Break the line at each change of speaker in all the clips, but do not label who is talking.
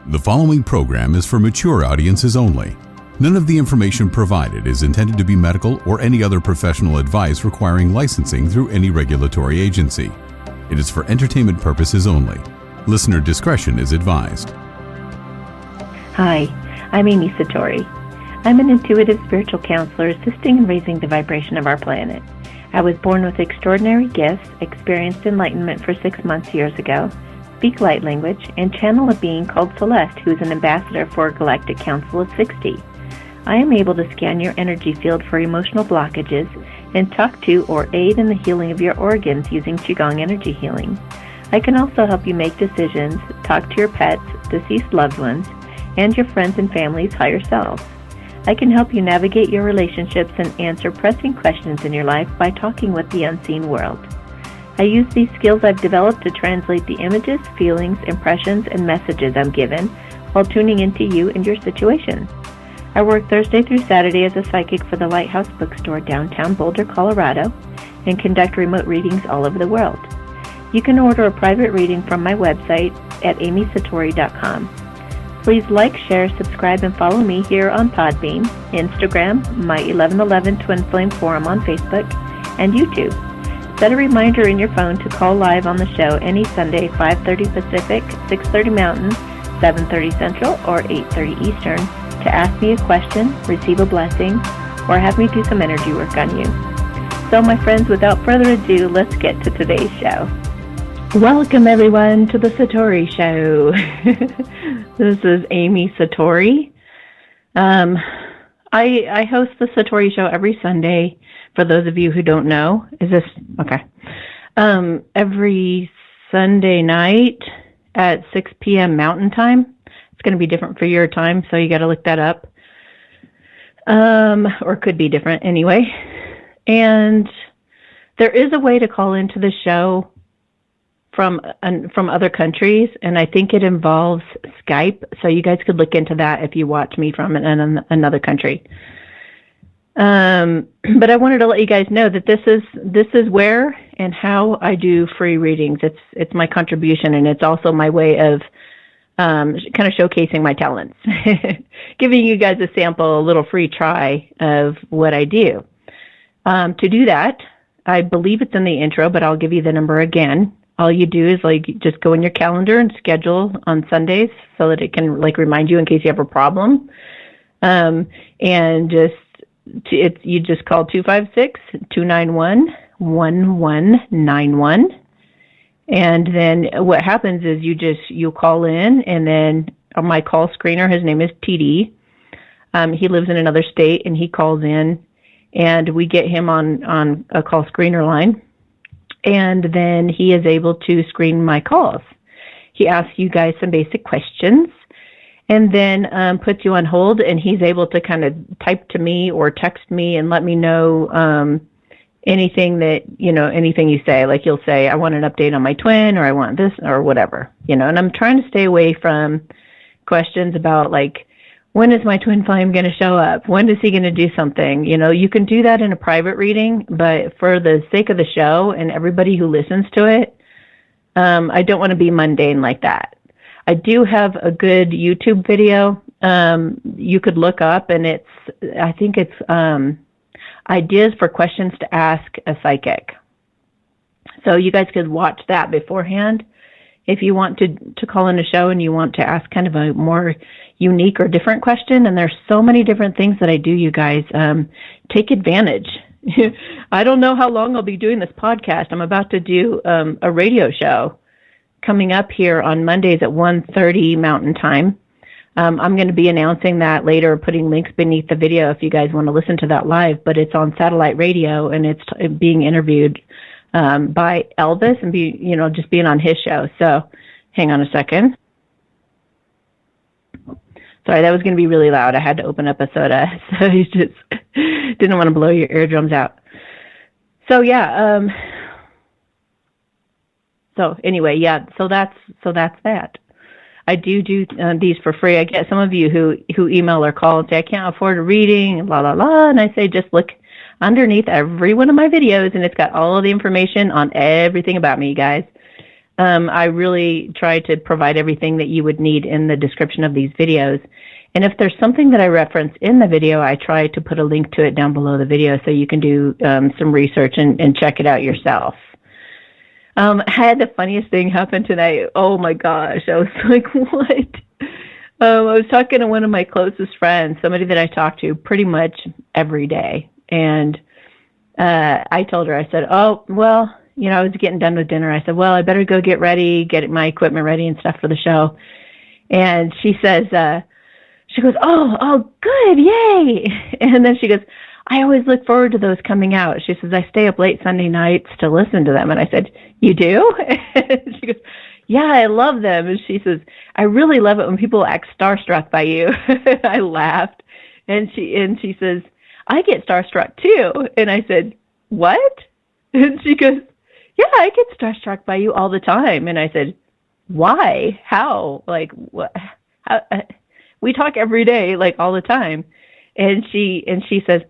The following program is for mature audiences only. None of the information provided is intended to be medical or any other professional advice requiring licensing through any regulatory agency. It is for entertainment purposes only. Listener discretion is advised.
Hi, I'm Amy Satori. I'm an intuitive spiritual counselor assisting in raising the vibration of our planet. I was born with extraordinary gifts, experienced enlightenment for 6 months years ago, speak light language, and channel a being called Celeste, who is an ambassador for a Galactic Council of 60. I am able to scan your energy field for emotional blockages and talk to or aid in the healing of your organs using Qigong energy healing. I can also help you make decisions, talk to your pets, deceased loved ones, and your friends and family's higher selves. I can help you navigate your relationships and answer pressing questions in your life by talking with the unseen world. I use these skills I've developed to translate the images, feelings, impressions, and messages I'm given while tuning into you and your situation. I work Thursday through Saturday as a psychic for the Lighthouse Bookstore downtown Boulder, Colorado, and conduct remote readings all over the world. You can order a private reading from my website at amysatori.com. Please like, share, subscribe, and follow me here on Podbean, Instagram, my 1111 Twin Flame Forum on Facebook, and YouTube. Set a reminder in your phone to call live on the show any Sunday, 5:30 Pacific, 6:30 Mountain, 7:30 Central, or 8:30 Eastern, to ask me a question, receive a blessing, or have me do some energy work on you. So, my friends, without further ado, let's get to today's show. Welcome, everyone, to the Satori Show. This is Amy Satori. I host the Satori Show every Sunday. For those of you who don't know, is this okay? Every Sunday night at 6 p.m. Mountain Time. It's going to be different for your time, so you got to look that up. Or could be different anyway. And there is a way to call into the show from other countries, and I think it involves Skype. So you guys could look into that if you watch me from another country. But I wanted to let you guys know that this is where and how I do free readings. It's my contribution, and it's also my way of kind of showcasing my talents, giving you guys a sample, a little free try of what I do. To do that, I believe it's in the intro, but I'll give you the number again. All you do is just go in your calendar and schedule on Sundays so that it can remind you in case you have a problem. And you just call 256-291-1191. And then what happens is you call in, and then my call screener, his name is TD. He lives in another state, and he calls in, and we get him on a call screener line. And then he is able to screen my calls. He asks you guys some basic questions, and then puts you on hold, and he's able to kind of type to me or text me and let me know anything you say. Like you'll say, I want an update on my twin, or I want this, or whatever, and I'm trying to stay away from questions about when is my twin flame going to show up? When is he going to do something? You can do that in a private reading, but for the sake of the show and everybody who listens to it, I don't want to be mundane like that. I do have a good YouTube video you could look up, and I think it's ideas for questions to ask a psychic. So you guys could watch that beforehand if you want to call in a show and you want to ask kind of a more unique or different question. And there's so many different things that I do, you guys. Take advantage. I don't know how long I'll be doing this podcast. I'm about to do a radio show coming up here on Mondays at 1:30 Mountain Time. I'm going to be announcing that later, putting links beneath the video if you guys want to listen to that live. But it's on satellite radio, and it's being interviewed by Elvis and just being on his show. So hang on a second. Sorry, that was going to be really loud. I had to open up a soda, so you just didn't want to blow your eardrums out. So yeah. So anyway, yeah. So that's that. I do these for free. I get some of you who email or call and say I can't afford a reading, blah blah blah, and I say just look underneath every one of my videos, and it's got all of the information on everything about me, you guys. I really try to provide everything that you would need in the description of these videos. And if there's something that I reference in the video, I try to put a link to it down below the video so you can do some research and check it out yourself. I had the funniest thing happen tonight. Oh my gosh. I was like, what? I was talking to one of my closest friends, somebody that I talk to pretty much every day. And I told her, I said, oh, well, I was getting done with dinner. I said, well, I better go get ready, get my equipment ready and stuff for the show. And she says, she goes, oh, good, yay. And then she goes, I always look forward to those coming out. She says, I stay up late Sunday nights to listen to them. And I said, you do? And she goes, yeah, I love them. And she says, I really love it when people act starstruck by you. I laughed. And she says, I get starstruck too. And I said, what? And she goes, yeah, I get starstruck by you all the time. And I said, why? How? Like, what? How? We talk every day, like all the time. And she says,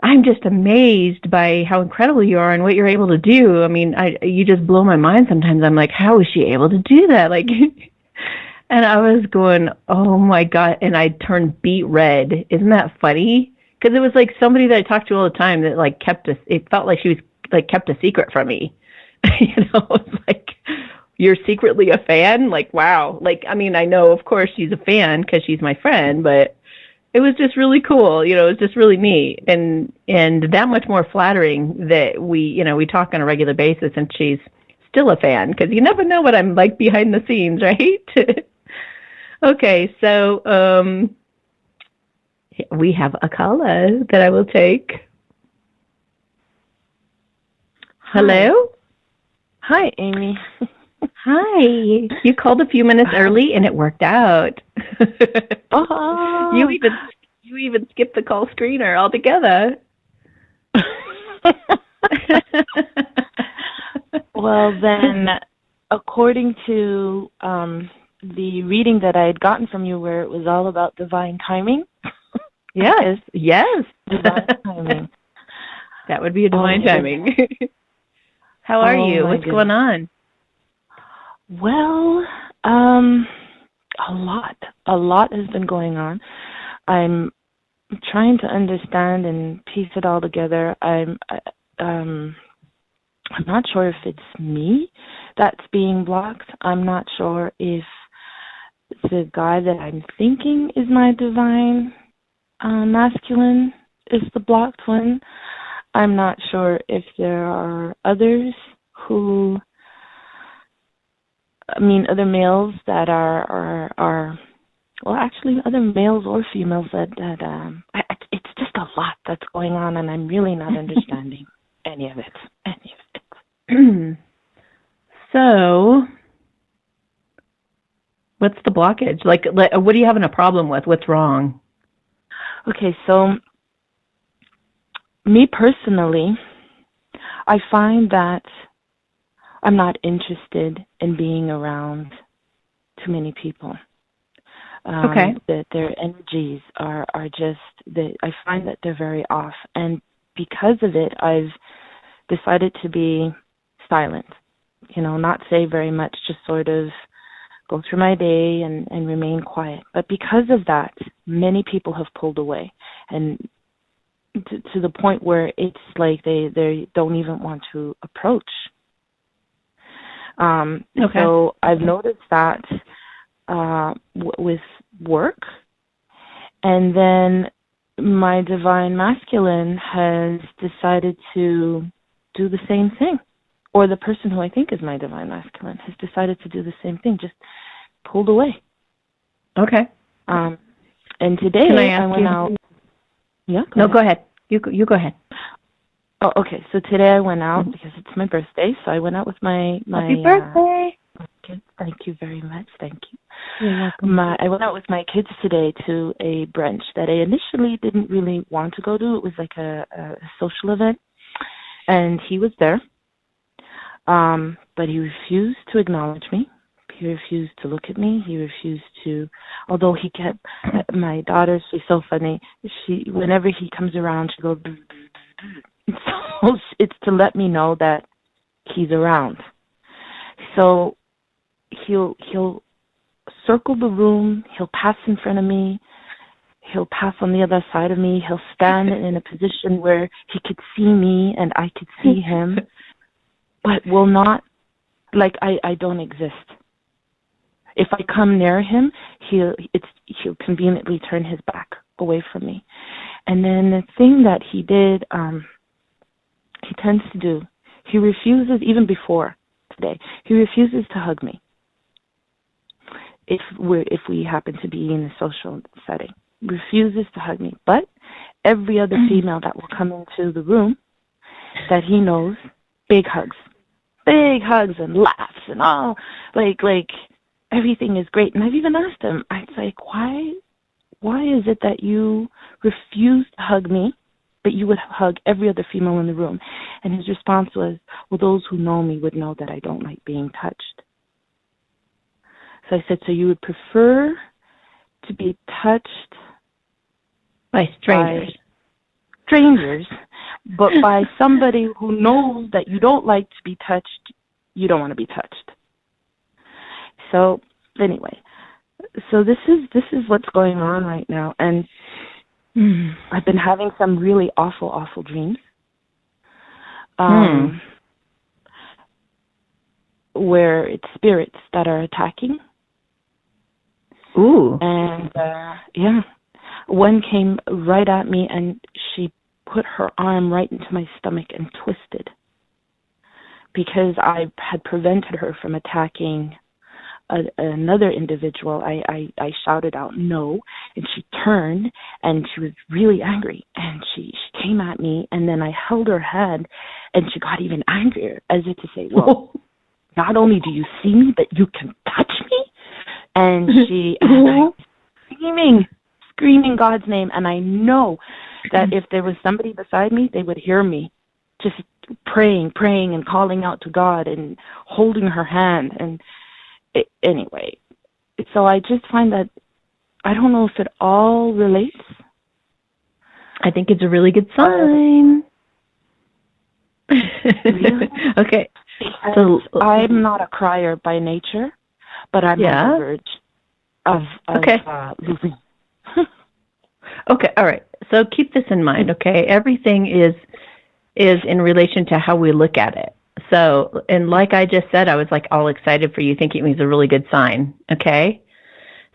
I'm just amazed by how incredible you are and what you're able to do. I mean, you just blow my mind sometimes. I'm like, how is she able to do that? Like, and I was going, oh my God. And I turned beet red. Isn't that funny? Because it was like somebody that I talked to all the time that like it felt like she was like kept a secret from me. It's like, you're secretly a fan? Like, wow. Like, I mean, I know, of course, she's a fan because she's my friend, but it was just really cool. It was just really neat and that much more flattering that we talk on a regular basis and she's still a fan because you never know what I'm like behind the scenes, right? Okay, so we have a caller that I will take.
Hi.
Hello?
Hi, Amy.
Hi. You called a few minutes early and it worked out.
Oh.
You even skipped the call screener altogether.
Well, then, according to the reading that I had gotten from you where it was all about divine timing.
Yes.
Divine timing.
That would be a divine timing. How are you? What's going on?
Well, a lot has been going on. I'm trying to understand and piece it all together. I'm not sure if it's me that's being blocked. I'm not sure if the guy that I'm thinking is my divine masculine is the blocked one. I'm not sure if there are others who, other males that are well, actually, other males or females that it's just a lot that's going on, and I'm really not understanding any of it.
So, what's the blockage? Like, what are you having a problem with? What's wrong?
Okay, so me personally, I find that I'm not interested in being around too many people.
Okay.
That their energies are just that I find that they're very off, and because of it, I've decided to be silent. Not say very much, just sort of go through my day and remain quiet. But because of that, many people have pulled away, and to the point where it's like they don't even want to approach.
Okay.
So I've noticed that with work, and then my divine masculine has decided to do the same thing, or the person who I think is my divine masculine has decided to do the same thing, just pulled away.
Okay.
And today I went out. Yeah.
Go ahead. You go ahead.
Oh, okay. So today I went out because it's my birthday. So I went out with my
Happy birthday.
Kids. Thank you very much. Thank you.
You're welcome.
I went out with my kids today to a brunch that I initially didn't really want to go to. It was like a social event, and he was there. But he refused to acknowledge me. He refused to look at me. He refused to, although he kept, my daughter, she's so funny. Whenever he comes around, she goes, so it's to let me know that he's around. So he'll circle the room, he'll pass in front of me, he'll pass on the other side of me, he'll stand in a position where he could see me and I could see him, but will not, like I don't exist. If I come near him, he'll conveniently turn his back away from me. And then the thing that he did, he tends to do, he refuses, even before today, he refuses to hug me if we happen to be in a social setting. Refuses to hug me. But every other female that will come into the room that he knows, big hugs and laughs and all, like everything is great. And I've even asked him, I was like, why is it that you refuse to hug me, but you would hug every other female in the room? And his response was, well, those who know me would know that I don't like being touched. So I said, so you would prefer to be touched
by strangers,
but by somebody who knows that you don't like to be touched, you don't want to be touched. So anyway, so this is what's going on right now, and I've been having some really awful dreams. Where it's spirits that are attacking.
Ooh.
And one came right at me and she put her arm right into my stomach and twisted, because I had prevented her from attacking another individual. I shouted out no, and she turned and she was really angry, and she came at me, and then I held her hand and she got even angrier, as if to say, well, not only do you see me, but you can touch me. And she screaming God's name, and I know that if there was somebody beside me, they would hear me just praying and calling out to God and holding her hand. And anyway, so I just find that I don't know if it all relates.
I think it's a really good sign.
Really?
Okay.
So I'm not a crier by nature, but I'm on the verge of losing.
Okay, all right. So keep this in mind, okay? Everything is in relation to how we look at it. So, and like I just said, I was like all excited for you, thinking it means a really good sign, okay?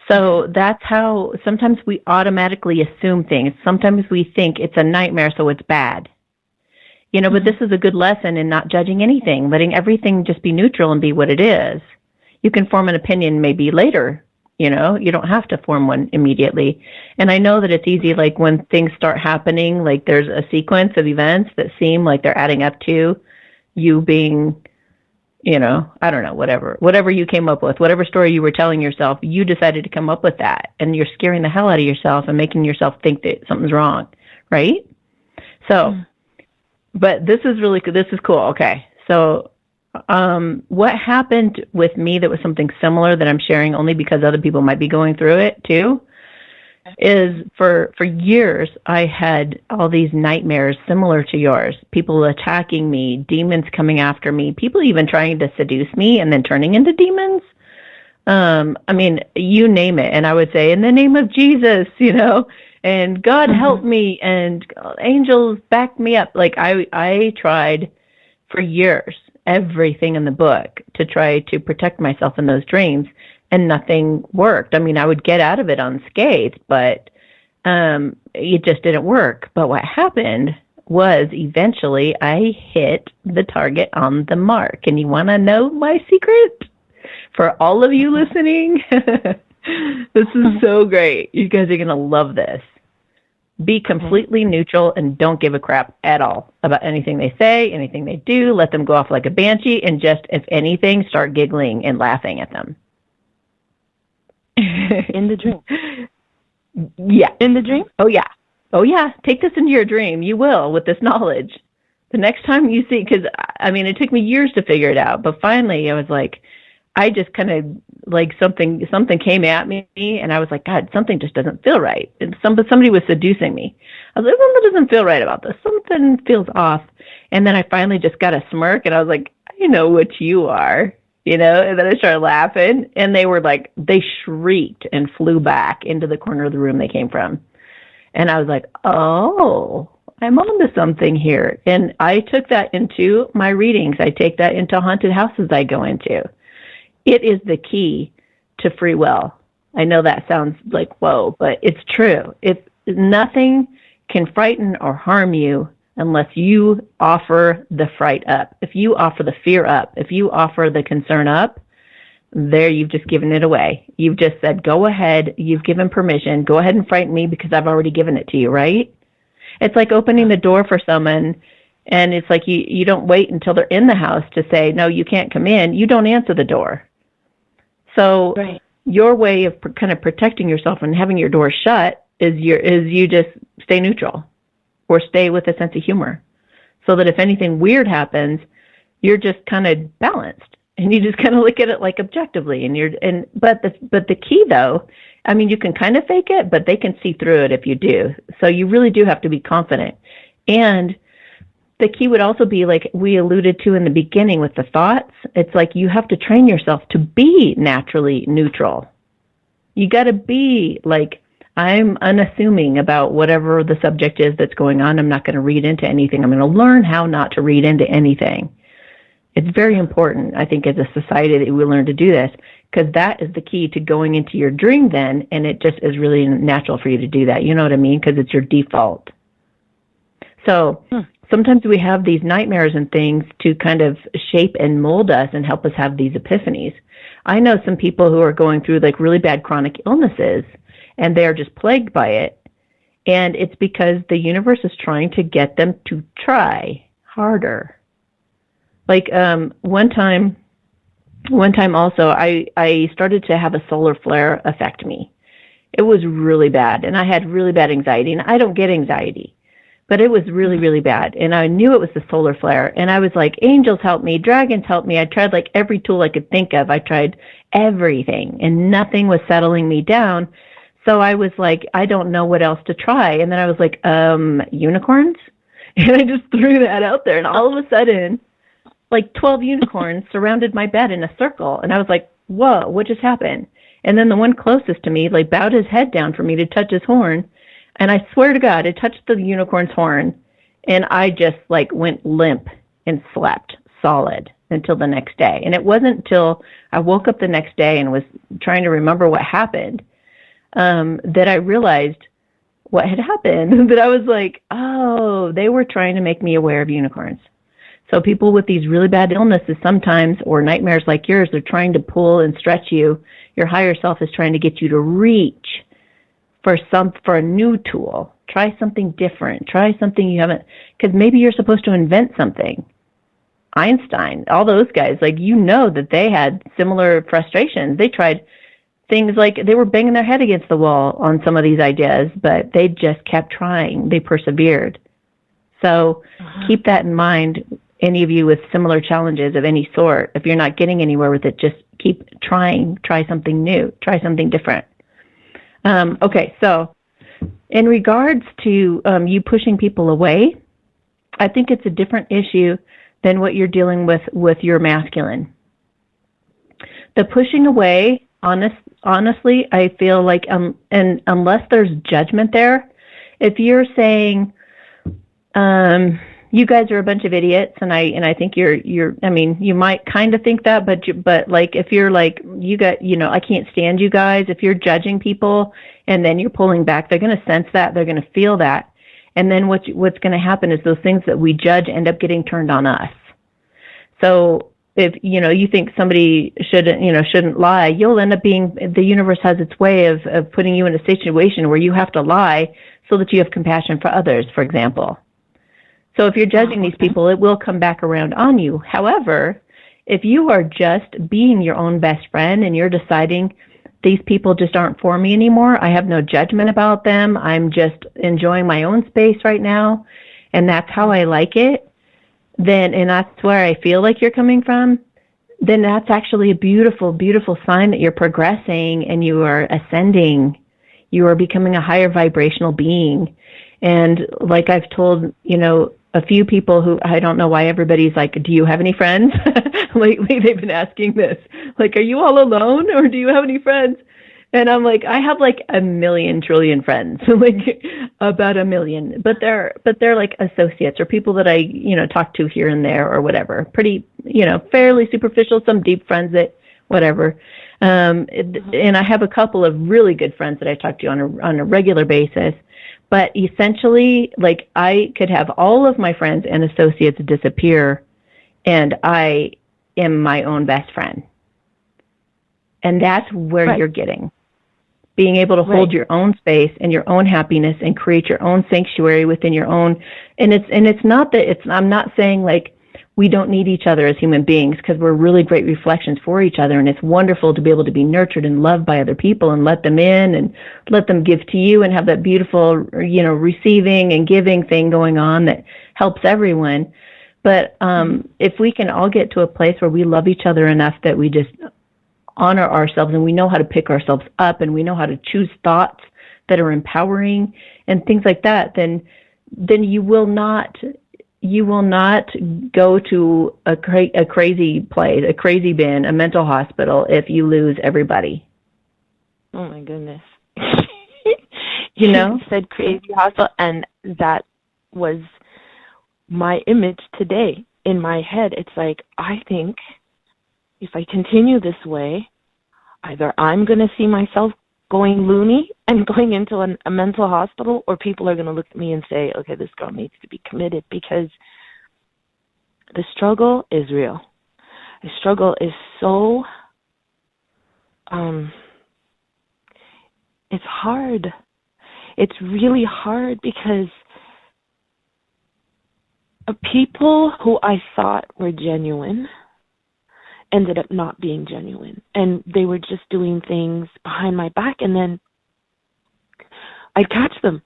So that's how sometimes we automatically assume things. Sometimes we think it's a nightmare, so it's bad. You know, but this is a good lesson in not judging anything, letting everything just be neutral and be what it is. You can form an opinion maybe later, you know, you don't have to form one immediately. And I know that it's easy, like when things start happening, like there's a sequence of events that seem like they're adding up to you being, you know, I don't know, whatever you came up with, whatever story you were telling yourself, you decided to come up with that, and you're scaring the hell out of yourself and making yourself think that something's wrong, right? So, but this is really, this is cool. Okay. So, what happened with me that was something similar that I'm sharing only because other people might be going through it too, is for years I had all these nightmares similar to yours. People attacking me, demons coming after me, people even trying to seduce me and then turning into demons. I mean, you name it. And I would say, in the name of Jesus, you know, and God help me, and angels back me up. Like I tried for years, everything in the book to try to protect myself in those dreams, and nothing worked. I mean, I would get out of it unscathed, but it just didn't work. But what happened was eventually I hit the target on the mark. And you want to know my secret? For all of you listening, this is so great. You guys are going to love this. Be completely neutral and don't give a crap at all about anything they say, anything they do. Let them go off like a banshee, and just, if anything, start giggling and laughing at them.
In the dream?
Yeah.
In the dream?
Oh, yeah. Oh, yeah. Take this into your dream. You will, with this knowledge. The next time you see, because, I mean, it took me years to figure it out, but finally I was like, I just kind of, like, something came at me, and I was like, God, something just doesn't feel right. And somebody was seducing me. I was like, something doesn't feel right about this. Something feels off. And then I finally just got a smirk, and I was like, I know what you are. And then I started laughing, and they shrieked and flew back into the corner of the room they came from. And I was like, oh, I'm onto something here. And I took that into my readings. I take that into haunted houses I go into. It is the key to free will. I know that sounds like, whoa, but it's true. If nothing can frighten or harm you unless you offer the fright up. If you offer the fear up, if you offer the concern up, there you've just given it away. You've just said, go ahead. You've given permission. Go ahead and frighten me because I've already given it to you, right? It's like opening the door for someone, and it's like you don't wait until they're in the house to say, no, you can't come in. You don't answer the door. So right. Your way of kind of protecting yourself and having your door shut is you just stay neutral or stay with a sense of humor, so that if anything weird happens, you're just kind of balanced and you just kind of look at it like objectively. But the key though, I mean, you can kind of fake it, but they can see through it if you do. So you really do have to be confident. And the key would also be, like we alluded to in the beginning with the thoughts, it's like you have to train yourself to be naturally neutral. You got to be like, I'm unassuming about whatever the subject is that's going on. I'm not going to read into anything. I'm going to learn how not to read into anything. It's very important, I think, as a society that we learn to do this, because that is the key to going into your dream then, and it just is really natural for you to do that. You know what I mean? Because it's your default. So sometimes we have these nightmares and things to kind of shape and mold us and help us have these epiphanies. I know some people who are going through like really bad chronic illnesses, and they're just plagued by it. And it's because the universe is trying to get them to try harder. Like one time also, I started to have a solar flare affect me. It was really bad, and I had really bad anxiety, and I don't get anxiety, but it was really, really bad. And I knew it was the solar flare, and I was like, angels help me, dragons help me. I tried like every tool I could think of. I tried everything, and nothing was settling me down. So I was like, I don't know what else to try. And then I was like, unicorns? And I just threw that out there, and all of a sudden, like 12 unicorns surrounded my bed in a circle. And I was like, whoa, what just happened? And then the one closest to me, like, bowed his head down for me to touch his horn. And I swear to God, it touched the unicorn's horn. And I just, like, went limp and slept solid until the next day. And it wasn't until I woke up the next day and was trying to remember what happened that I realized what had happened. That I was like, oh, they were trying to make me aware of unicorns. So people with these really bad illnesses sometimes, or nightmares like yours, they're trying to pull and stretch you. Your higher self is trying to get you to reach for a new tool. Try something different. Try something you haven't, because maybe you're supposed to invent something. Einstein, all those guys, like, you know that they had similar frustrations. They tried things like they were banging their head against the wall on some of these ideas, but they just kept trying. They persevered. So keep that in mind. Any of you with similar challenges of any sort, if you're not getting anywhere with it, just keep trying. Try something new. Try something different. Okay, so in regards to you pushing people away, I think it's a different issue than what you're dealing with your masculine. The pushing away, honestly, I feel like, and unless there's judgment there, if you're saying, you guys are a bunch of idiots, and I think you're I mean, you might kind of think that, but like, if you're like, I can't stand you guys, if you're judging people and then you're pulling back, they're going to sense that, they're going to feel that. And then what's going to happen is those things that we judge end up getting turned on us. So if, you think somebody shouldn't lie, you'll end up the universe has its way of putting you in a situation where you have to lie so that you have compassion for others, for example. So if you're judging these people, it will come back around on you. However, if you are just being your own best friend and you're deciding these people just aren't for me anymore, I have no judgment about them, I'm just enjoying my own space right now, and that's how I like it, then, and that's where I feel like you're coming from, then that's actually a beautiful, beautiful sign that you're progressing and you are ascending. You are becoming a higher vibrational being. And like I've told, a few people who, I don't know why everybody's like, do you have any friends? Lately they've been asking this, like, are you all alone or do you have any friends? And I'm like, I have like a million trillion friends, like about a million, but they're like associates or people that I, talk to here and there or whatever. Pretty, fairly superficial, some deep friends that whatever. And I have a couple of really good friends that I talk to on a regular basis. But essentially, like, I could have all of my friends and associates disappear, and I am my own best friend. And that's where you're getting. Being able to hold your own space and your own happiness and create your own sanctuary within your own. And it's not that I'm not saying like we don't need each other as human beings, because we're really great reflections for each other. And it's wonderful to be able to be nurtured and loved by other people and let them in and let them give to you and have that beautiful, receiving and giving thing going on that helps everyone. But if we can all get to a place where we love each other enough that we just honor ourselves and we know how to pick ourselves up and we know how to choose thoughts that are empowering and things like that, then you will not go to a crazy place, a crazy bin, a mental hospital if you lose everybody.
Oh my goodness.
You
said crazy hospital, and that was my image today in my head. It's like, I think if I continue this way, either I'm going to see myself going loony and going into a mental hospital, or people are going to look at me and say, okay, this girl needs to be committed, because the struggle is real. The struggle is so, it's hard. It's really hard because people who I thought were genuine ended up not being genuine, and they were just doing things behind my back, and then I'd catch them,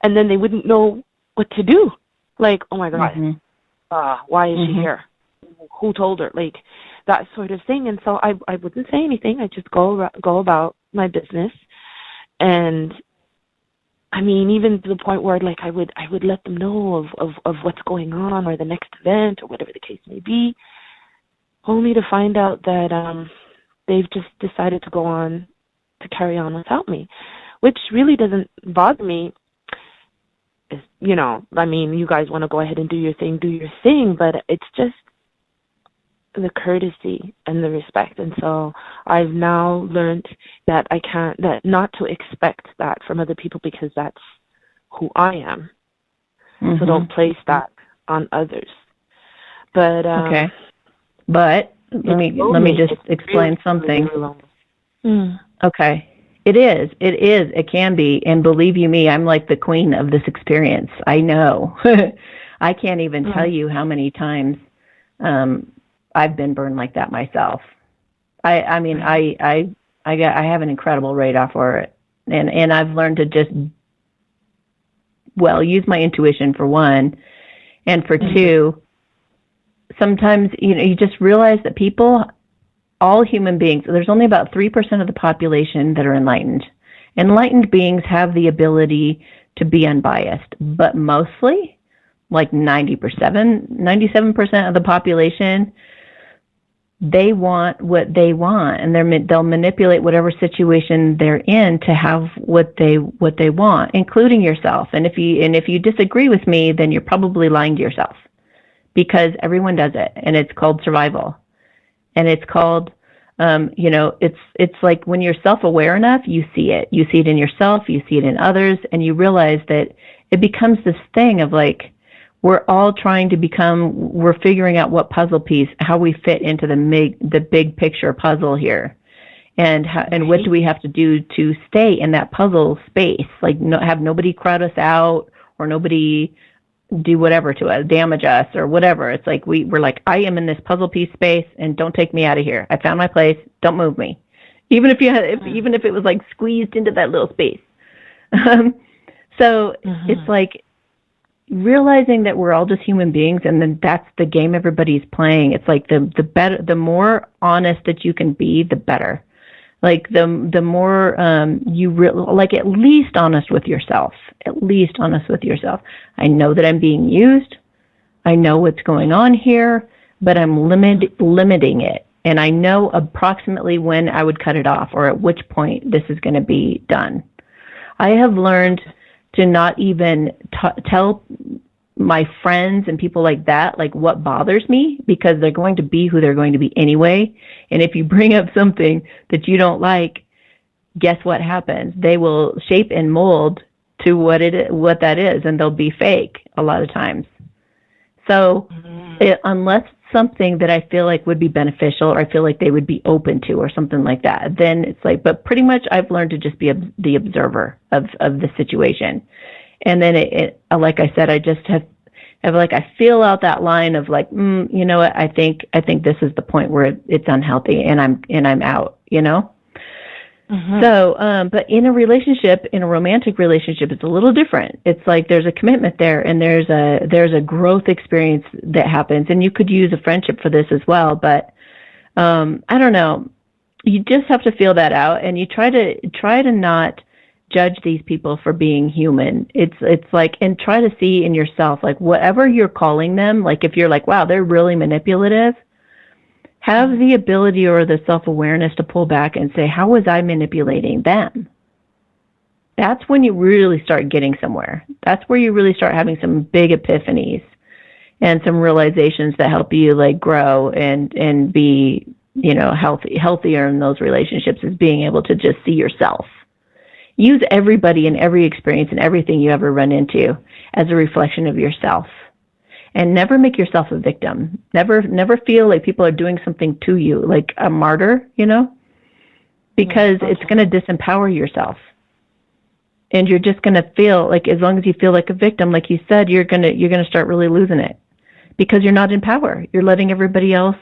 and then they wouldn't know what to do. Like, oh my God, why is she here? Who told her? Like, that sort of thing. And so I wouldn't say anything. I just go about my business, and I mean, even to the point where like I would let them know of what's going on or the next event or whatever the case may be, only to find out that they've just decided to go on to carry on without me, which really doesn't bother me. I mean, you guys want to go ahead and do your thing, but it's just the courtesy and the respect. And so I've now learned that not to expect that from other people, because that's who I am. So don't place that on others. But
okay. But let me just explain something. Okay. It is. It can be. And believe you me, I'm like the queen of this experience. I know. I can't even tell you how many times I've been burned like that myself. I mean, I have an incredible radar for it. And I've learned to just, use my intuition for one. And for two, sometimes, you just realize that people, all human beings, there's only about 3% of the population that are enlightened. Enlightened beings have the ability to be unbiased, but mostly, like 97% of the population, they want what they want, and they'll manipulate whatever situation they're in to have what they want, including yourself. And if you disagree with me, then you're probably lying to yourself, because everyone does it, and it's called survival. And it's called, it's like when you're self-aware enough, you see it. You see it in yourself, you see it in others, and you realize that it becomes this thing of like, we're all we're figuring out what puzzle piece, how we fit into the big picture puzzle here. And what do we have to do to stay in that puzzle space? Like, have nobody crowd us out, or nobody do whatever to us, damage us or whatever. It's like we're like, I am in this puzzle piece space, and don't take me out of here. I found my place. Don't move me, even if it was like squeezed into that little space. So it's like realizing that we're all just human beings, and then that's the game everybody's playing. It's like the better, the more honest that you can be, the better. Like the more you like, at least honest with yourself. At least honest with yourself. I know that I'm being used. I know what's going on here, but I'm limiting it. And I know approximately when I would cut it off or at which point this is going to be done. I have learned to not even tell my friends and people like that, like, what bothers me, because they're going to be who they're going to be anyway. And if you bring up something that you don't like, guess what happens? They will shape and mold to what that is, and they'll be fake a lot of times. So unless something that I feel like would be beneficial, or I feel like they would be open to, or something like that, then it's like, but pretty much I've learned to just be the observer of the situation. And then it like I said, I just have like, I feel out that line of like, you know what, I think this is the point where it's unhealthy, and I'm out, you know? Mm-hmm. So, but in a romantic relationship, it's a little different. It's like there's a commitment there, and there's a growth experience that happens, and you could use a friendship for this as well. But I don't know. You just have to feel that out, and you try to not judge these people for being human. It's like, and try to see in yourself, like, whatever you're calling them, like if you're like, wow, they're really manipulative, have the ability or the self-awareness to pull back and say, how was I manipulating them? That's when you really start getting somewhere. That's where you really start having some big epiphanies and some realizations that help you like grow and be, you know, healthier in those relationships, is being able to just see yourself. Use everybody and every experience and everything you ever run into as a reflection of yourself. And never make yourself a victim. Never feel like people are doing something to you, like a martyr, you know? Because it's going to disempower yourself. And you're just going to feel like, as long as you feel like a victim, like you said, you're going to start really losing it. Because you're not in power. You're letting everybody else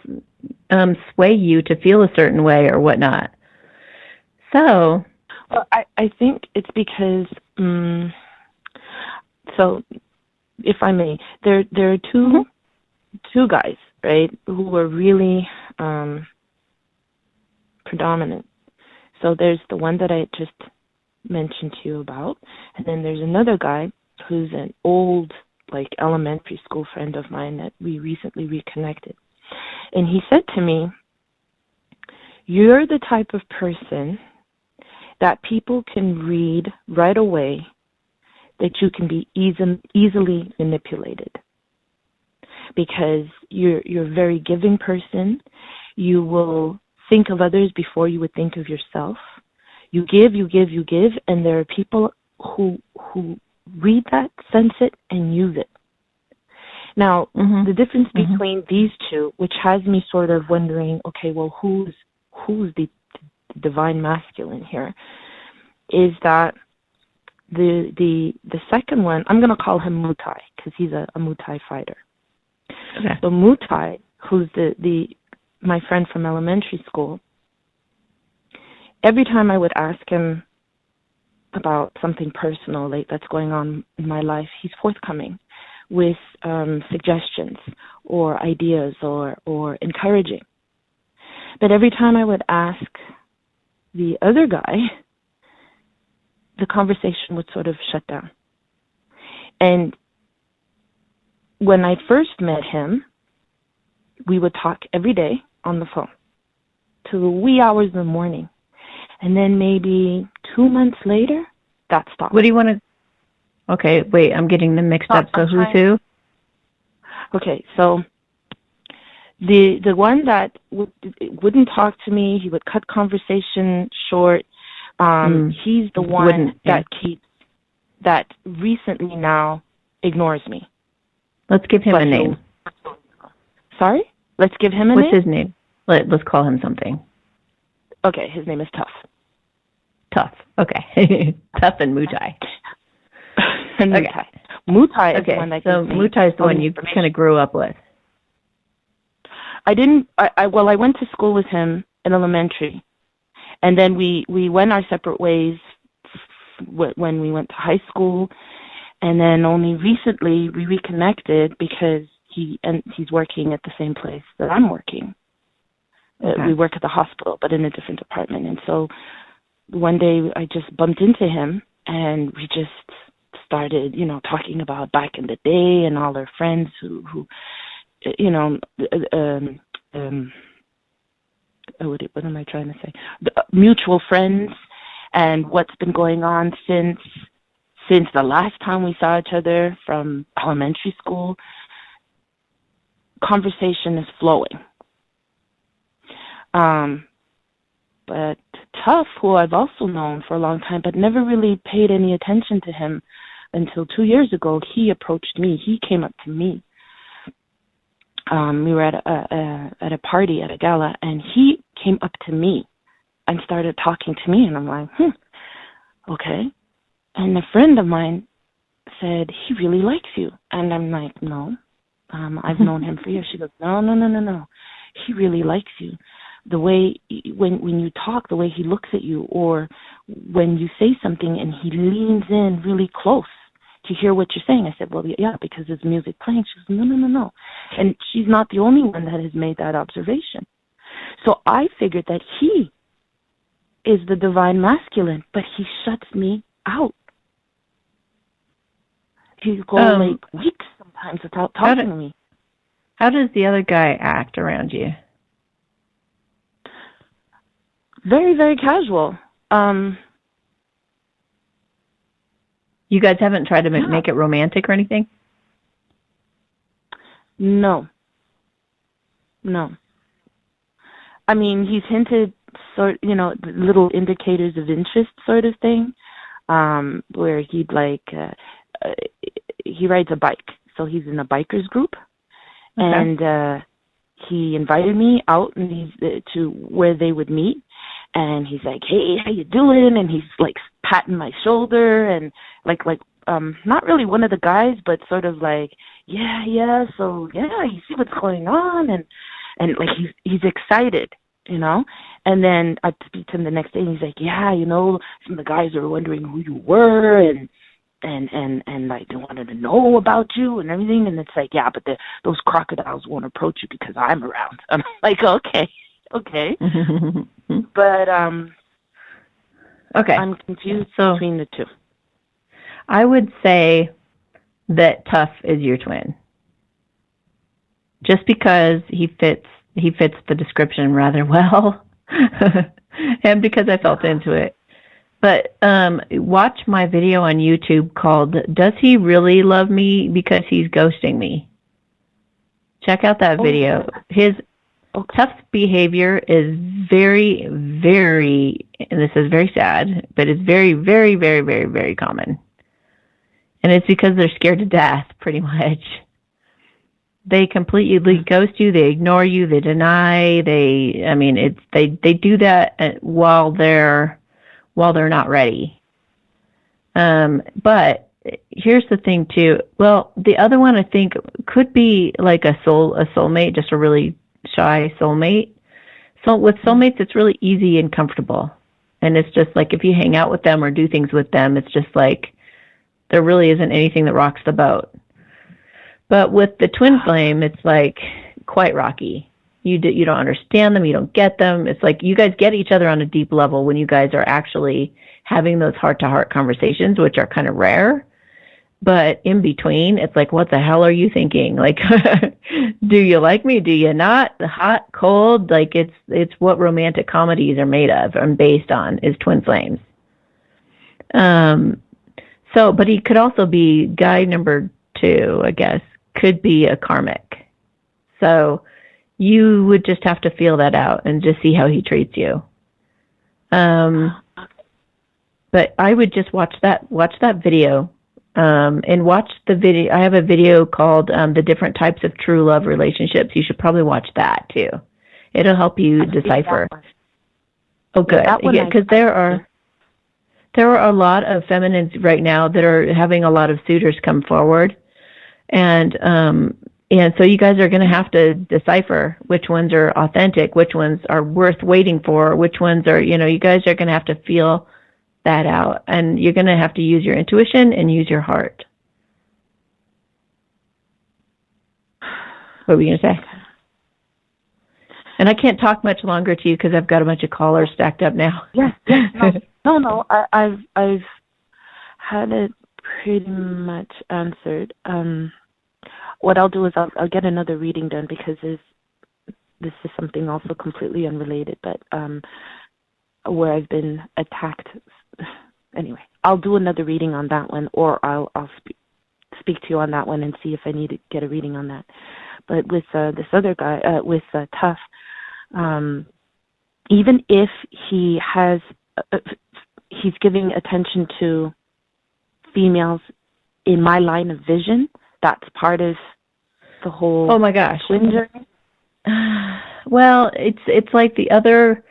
sway you to feel a certain way or whatnot. So...
Well, I think it's because, so if I may, there are two guys, right, who are really predominant. So there's the one that I just mentioned to you about, and then there's another guy who's an old, like, elementary school friend of mine that we recently reconnected. And he said to me, you're the type of person that people can read right away that you can be easily manipulated, because you're a very giving person. You will think of others before you would think of yourself. You give, and there are people who read that, sense it, and use it. Now, the difference between these two, which has me sort of wondering, okay, well, who's the divine masculine here, is that the second one, I'm going to call him Mutai, because he's a Muay Thai fighter. Okay. So Mutai, who's my friend from elementary school, every time I would ask him about something personal, like that's going on in my life, he's forthcoming with suggestions or ideas or encouraging. But every time I would ask the other guy, the conversation would sort of shut down. And when I first met him, we would talk every day on the phone till the wee hours in the morning. And then maybe 2 months later, that stopped.
What do you want to... Okay, wait, I'm getting them mixed up. So who's who? Okay, so the one that wouldn't talk to me, he would cut conversation short. He's the one that recently now ignores me. Let's give him a name.
Sorry? Let's give him a name?
What's his name? Let's call him something.
Okay, his name is Tough.
Tough. Okay. Tough and Mutai.
And
okay.
Mutai is the one that
so Mutai is the one you kind of grew up with.
I went to school with him in elementary. And then we went our separate ways when we went to high school. And then only recently we reconnected because he's working at the same place that I'm working. We work at the hospital, but in a different department. And so one day I just bumped into him, and we just started, talking about back in the day and all our friends who what am I trying to say? Mutual friends, and what's been going on since the last time we saw each other from elementary school. Conversation is flowing. But Tough, who I've also known for a long time, but never really paid any attention to him until 2 years ago, he approached me. He came up to me. We were at a party, at a gala, and he came up to me and started talking to me, and I'm like, okay. And a friend of mine said, he really likes you. And I'm like, no, I've known him for years. She goes, no. He really likes you. The way, when you talk, the way he looks at you, or when you say something and he leans in really close to hear what you're saying. I said, well, yeah, because there's music playing. She goes, no. And she's not the only one that has made that observation. So I figured that he is the divine masculine, but he shuts me out. He goes like weeks sometimes without talking to me.
How does the other guy act around you?
Very, very casual.
You guys haven't tried to make it romantic or anything?
No. I mean, he's hinted little indicators of interest sort of thing, where he'd he rides a bike. So he's in a biker's group. Okay. And he invited me out to where they would meet. And he's like, hey, how you doing? And he's like patting my shoulder and like not really one of the guys, but sort of like, yeah, so yeah, you see what's going on, and like he's excited, And then I speak to him the next day, and he's like, yeah, some of the guys are wondering who you were, and like they wanted to know about you and everything. And it's like, yeah, but those crocodiles won't approach you because I'm around. I'm like, okay. But
okay,
I'm confused between the two.
I would say that Tough is your twin, just because he fits the description rather well, and because I felt into it. But watch my video on YouTube called "Does He Really Love Me Because He's Ghosting Me?" Check out that video. His Tough's behavior is very, very, and this is very sad, but it's very, very, very, very, very common. And it's because they're scared to death, pretty much. They completely ghost you, they ignore you, they deny, they do that while they're not ready. But here's the thing too. Well, the other one I think could be like a soulmate, just a really shy soulmate. So with soulmates, it's really easy and comfortable. And it's just like if you hang out with them or do things with them, it's just like there really isn't anything that rocks the boat. But with the twin flame, it's like quite rocky. You don't understand them, you don't get them. It's like you guys get each other on a deep level when you guys are actually having those heart-to-heart conversations, which are kind of rare. But in between, it's like, what the hell are you thinking? Like, do you like me? Do you not? The hot, cold, like it's what romantic comedies are made of and based on is twin flames. But he could also be guy number 2, I guess, could be a karmic. So you would just have to feel that out and just see how he treats you. But I would just watch that video. And watch the video. I have a video called The Different Types of True Love Relationships. You should probably watch that too. It'll help you decipher. Oh, good. Yeah, because there are a lot of feminines right now that are having a lot of suitors come forward. And so you guys are going to have to decipher which ones are authentic, which ones are worth waiting for, which ones are, you guys are going to have to feel that out, and you're going to have to use your intuition and use your heart. What were you going to say? And I can't talk much longer to you because I've got a bunch of callers stacked up now.
Yes, no. I've had it pretty much answered. What I'll do is I'll get another reading done, because this is something also completely unrelated, but where I've been attacked. Anyway, I'll do another reading on that one, or I'll speak to you on that one and see if I need to get a reading on that. But with this other guy, with Tough, even if he has, he's giving attention to females in my line of vision, that's part of the whole.
Oh my gosh.
Twin journey.
Well, it's like the other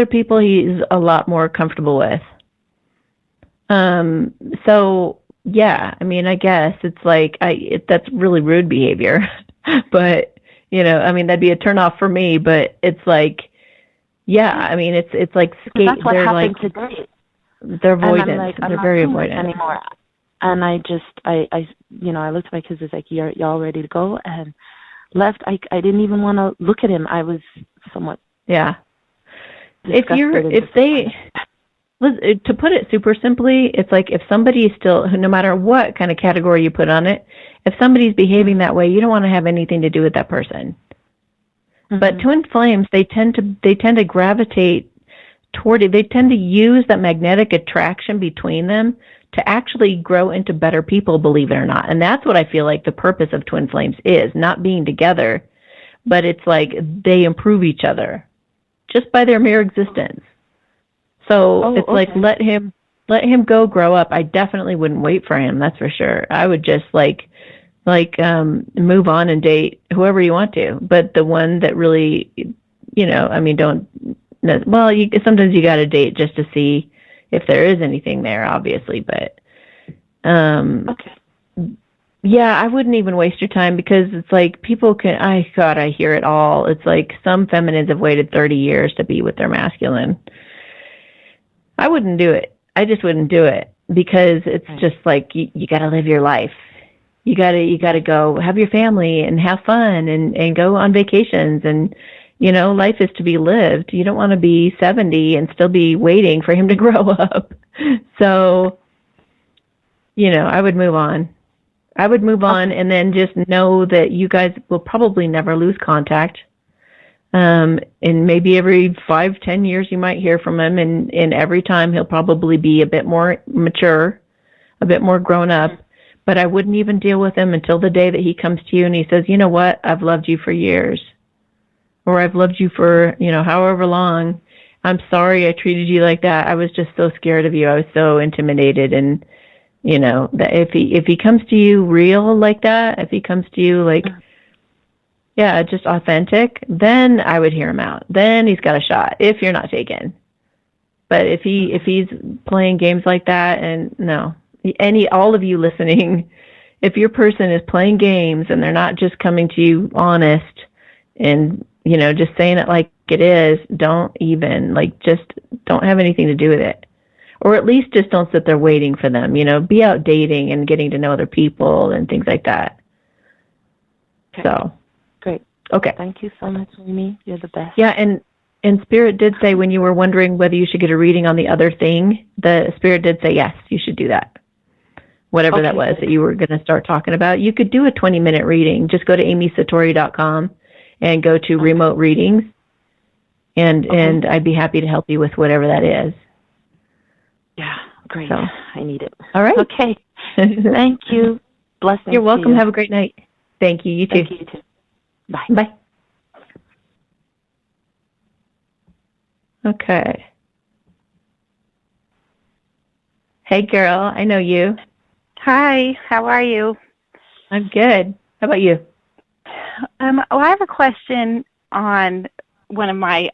people he's a lot more comfortable with. So yeah, I mean, I guess it's like that's really rude behavior, but I mean, that'd be a turnoff for me. But it's like, yeah, I mean, it's like
that's what
they're
happened
like
today.
they're avoidant.
Like,
they're very avoidant
anymore. And I looked at my kids, like, y'all ready to go? And left. I didn't even want to look at him. I was somewhat
to put it super simply, it's like if somebody is still, no matter what kind of category you put on it, if somebody's behaving that way, you don't want to have anything to do with that person. Mm-hmm. But twin flames, they tend to gravitate toward it. They tend to use that magnetic attraction between them to actually grow into better people, believe it or not. And that's what I feel like the purpose of twin flames is, not being together, but it's like they improve each other just by their mere existence. So it's like, let him go grow up. I definitely wouldn't wait for him. That's for sure. I would just move on and date whoever you want to, but the one that really, I mean, sometimes you got to date just to see if there is anything there, obviously, but yeah, I wouldn't even waste your time, because it's like people I hear it all. It's like some feminines have waited 30 years to be with their masculine. I wouldn't do it. I just wouldn't do it, because it's just like you got to live your life. You got to go have your family and have fun and go on vacations, and life is to be lived. You don't want to be 70 and still be waiting for him to grow up. So, I would move on. And then just know that you guys will probably never lose contact. And maybe every 5-10 years you might hear from him, and every time he'll probably be a bit more mature, a bit more grown up. But I wouldn't even deal with him until the day that he comes to you and he says, you know what, I've loved you for years, or I've loved you for, however long. I'm sorry I treated you like that. I was just so scared of you. I was so intimidated. And, that if he comes to you real like that, if he comes to you like, yeah, just authentic, then I would hear him out. Then he's got a shot if you're not taken. But if he's playing games like that, and no, all of you listening, if your person is playing games and they're not just coming to you honest and, just saying it like it is, don't have anything to do with it. Or at least just don't sit there waiting for them, be out dating and getting to know other people and things like that. Okay. So.
Great.
Okay.
Thank you so much, Amy. You're the best.
Yeah, and Spirit did say, when you were wondering whether you should get a reading on the other thing, the Spirit did say, yes, you should do that. Whatever that was that you were going to start talking about. You could do a 20-minute reading. Just go to amysatori.com and go to remote readings, and I'd be happy to help you with whatever that is.
Yeah, great.
So,
I need it.
All right.
Okay. Thank you. Blessings.
You're welcome.
To you.
Have a great night. Thank you. You too.
Thank you, you too. Bye.
Bye. Okay. Hey, girl. I know you.
Hi. How are you?
I'm good. How about you?
I have a question on I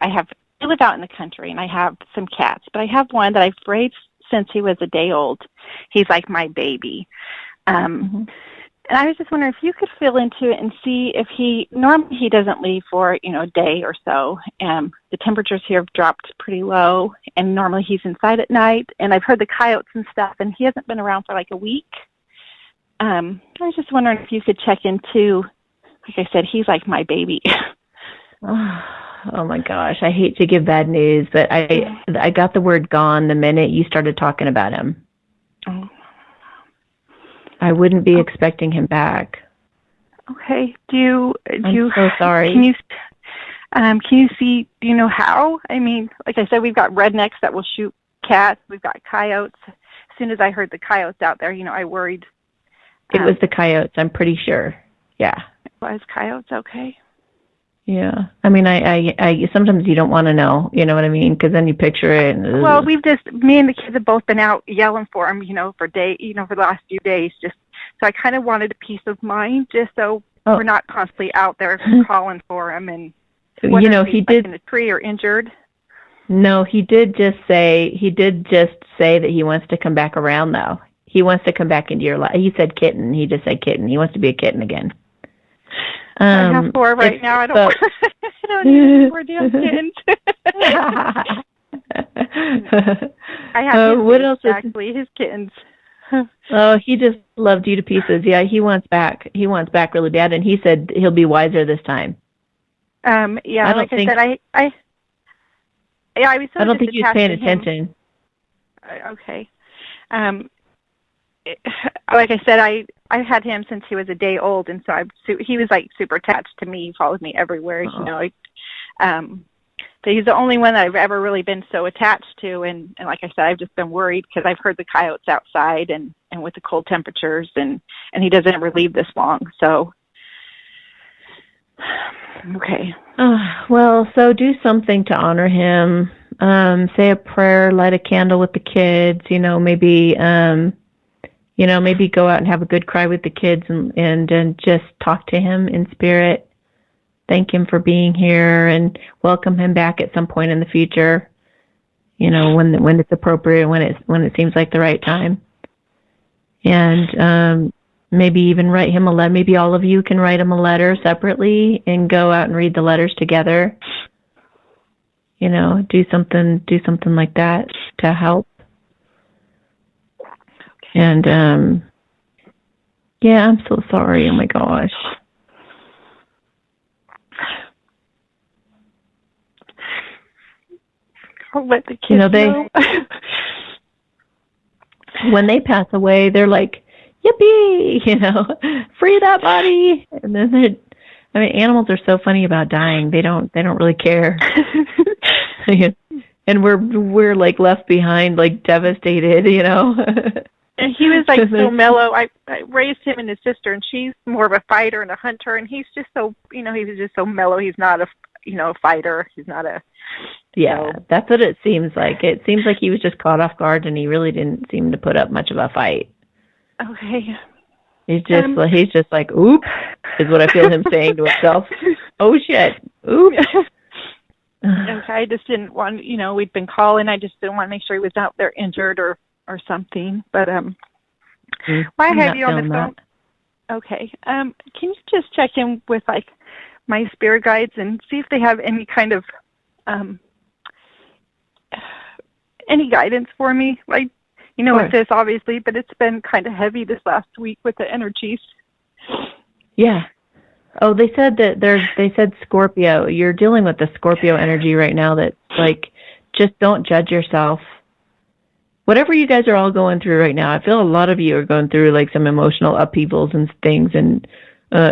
live out in the country, and I have some cats, but I have one that I've raised since he was a day old. He's like my baby. And I was just wondering if you could fill into it and see if normally he doesn't leave for, a day or so. The temperatures here have dropped pretty low, and normally he's inside at night, and I've heard the coyotes and stuff, and he hasn't been around for like a week. I was just wondering if you could check into, like I said, he's like my baby.
Oh my gosh, I hate to give bad news, but I got the word gone the minute you started talking about him.
Oh.
I wouldn't be expecting him back.
Okay.
I'm so sorry.
Can you see? Do you know how? I mean, like I said, we've got rednecks that will shoot cats. We've got coyotes. As soon as I heard the coyotes out there, I worried.
It was the coyotes. I'm pretty sure. Yeah.
Was coyotes okay?
Yeah. I mean, I sometimes you don't want to know. You know what I mean? Because then you picture it. And,
well, me and the kids have both been out yelling for him. For for the last few days. Just so I kind of wanted a peace of mind, just so we're not constantly out there calling for him and. He did in a tree or injured.
No, he did just say that he wants to come back around though. He wants to come back into your life. He said kitten. He just said kitten. He wants to be a kitten again.
I have 4 right now. I don't need any more damn kittens. I have
what else
exactly his kittens.
Oh, he just loved you to pieces. Yeah, he wants back. He wants back really bad, and he said he'll be wiser this time.
Yeah, I said, I was so
I don't think he was paying attention.
Okay. Like I said, I had him since he was a day old, and so he was like super attached to me. He followed me everywhere, So he's the only one that I've ever really been so attached to, and like I said, I've just been worried because I've heard the coyotes outside, and with the cold temperatures, and he doesn't ever leave this long, so. Okay.
Well, so do something to honor him. Say a prayer, light a candle with the kids. Maybe maybe go out and have a good cry with the kids, and just talk to him in spirit. Thank him for being here, and welcome him back at some point in the future. When it's appropriate, when it seems like the right time, and. Maybe even write him a letter. Maybe all of you can write him a letter separately and go out and read the letters together. Do something like that to help. And yeah, I'm so sorry. Oh my gosh.
I'll let the kids know.
When they pass away, they're like, yippee, free that body. And then animals are so funny about dying. They don't really care. And we're like left behind, like devastated,
And he was like so mellow. I raised him and his sister, and she's more of a fighter and a hunter, and he's just so, he was just so mellow. He's not a fighter. He's not a.
Yeah, that's what it seems like. It seems like he was just caught off guard, and he really didn't seem to put up much of a fight.
Okay.
He's just like, oops, is what I feel him saying to himself. Oh shit, oops.
Okay, I just didn't want, we'd been calling. I just didn't want to make sure he was out there injured or something. But why have you on the phone? That. Okay. Can you just check in with like my spirit guides and see if they have any kind of any guidance for me? Like. With this, obviously, but it's been kind of heavy this last week with the energies.
Yeah. Oh, they said they said Scorpio. You're dealing with the Scorpio energy right now that's like, just don't judge yourself. Whatever you guys are all going through right now, I feel a lot of you are going through like some emotional upheavals and things, and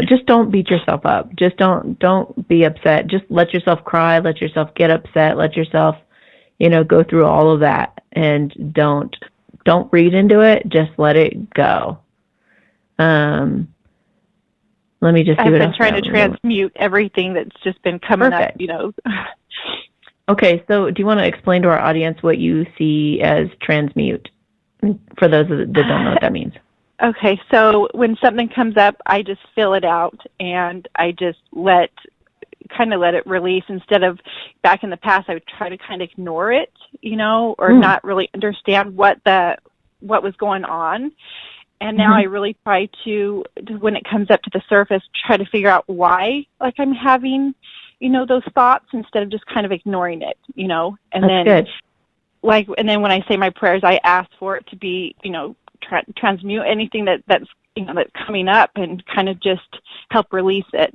just don't beat yourself up. Just don't be upset. Just let yourself cry, let yourself get upset, let yourself, go through all of that, and don't read into it. Just let it go. Let me just see
I've
what
been trying to transmute everything that's just been coming up,
Okay, so do you want to explain to our audience what you see as transmute, for those that don't know what that means?
Okay, so when something comes up, I just fill it out, and I just let it release. Instead of back in the past, I would try to kind of ignore it, or not really understand what was going on. And now I really try to, when it comes up to the surface, try to figure out why, like, I'm having, those thoughts, instead of just kind of ignoring it, and
That's
then
good.
And then when I say my prayers, I ask for it to be, transmute anything that's that's coming up, and kind of just help release it.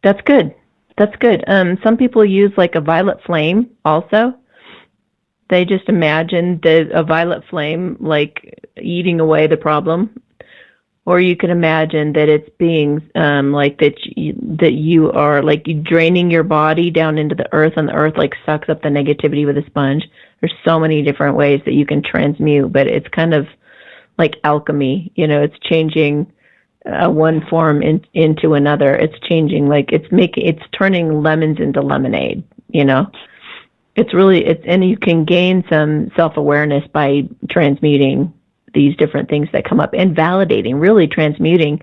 That's good. That's good. Some people use like a violet flame also. They just imagine a violet flame like eating away the problem. Or you can imagine that it's being like that you are like draining your body down into the earth, and the earth like sucks up the negativity with a sponge. There's so many different ways that you can transmute, but it's kind of like alchemy. It's changing one form into another. It's changing, like it's turning lemons into lemonade. And you can gain some self-awareness by transmuting these different things that come up, and validating. Really, transmuting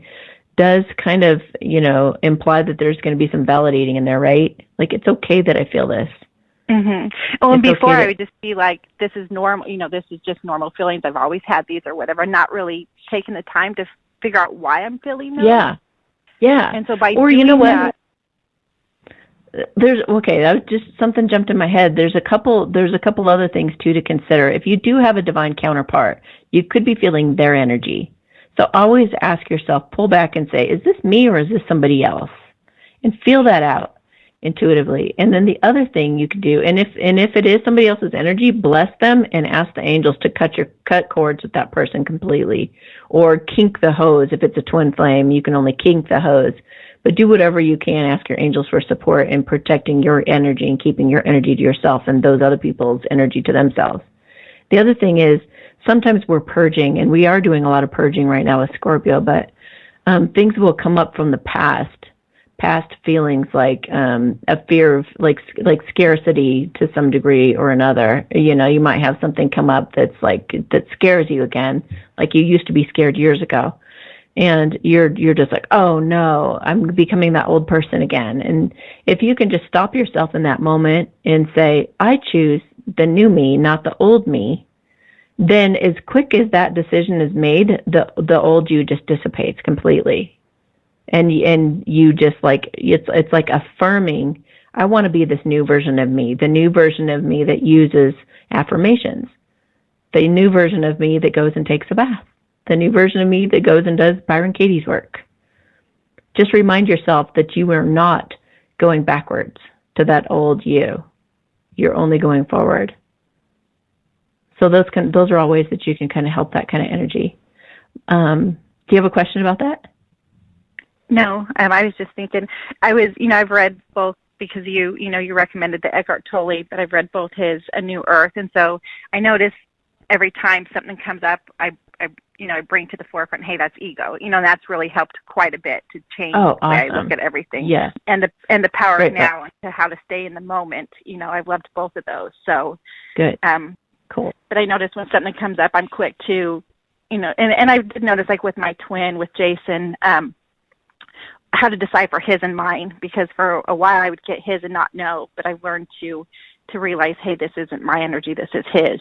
does kind of, imply that there's going to be some validating in there, right? Like, it's okay that I feel this.
Mm-hmm. Well, and before I would just be like, this is normal, this is just normal feelings. I've always had these or whatever, not really taking the time to figure out why I'm feeling those.
Yeah. Yeah.
And so by
or
doing
you know what?
that,
that was just something jumped in my head. There's a couple other things too to consider. If you do have a divine counterpart, you could be feeling their energy. So always ask yourself, pull back and say, is this me or is this somebody else? And feel that out intuitively. And then the other thing you could do, and if it is somebody else's energy, bless them and ask the angels to cut cords with that person completely, or kink the hose. If it's a twin flame, you can only kink the hose. But do whatever you can. Ask your angels for support in protecting your energy and keeping your energy to yourself and those other people's energy to themselves. The other thing is, sometimes we're purging, and we are doing a lot of purging right now with Scorpio, but things will come up from the past feelings, like a fear of like scarcity to some degree or another. You might have something come up that scares you again, like you used to be scared years ago. And you're just like, oh no, I'm becoming that old person again. And if you can just stop yourself in that moment and say, I choose the new me, not the old me, then as quick as that decision is made, the old you just dissipates completely. And you just like, it's like affirming, I want to be this new version of me, the new version of me that uses affirmations, the new version of me that goes and takes a bath, the new version of me that goes and does Byron Katie's work. Just remind yourself that you are not going backwards to that old you. You're only going forward. So those are all ways that you can kind of help that kind of energy. Do you have a question about that?
No, I was just thinking, I've read both, because you recommended the Eckhart Tolle, but I've read both his A New Earth. And so I notice every time something comes up, I bring to the forefront, hey, that's ego. That's really helped quite a bit to change the way I look at everything.
Yes.
And the power right now to how to stay in the moment. I've loved both of those. So
good. Cool.
But I notice when something comes up, I'm quick to, and I did notice, like with my twin, with Jason, how to decipher his and mine, because for a while I would get his and not know, but I've learned to realize, hey, this isn't my energy, this is his.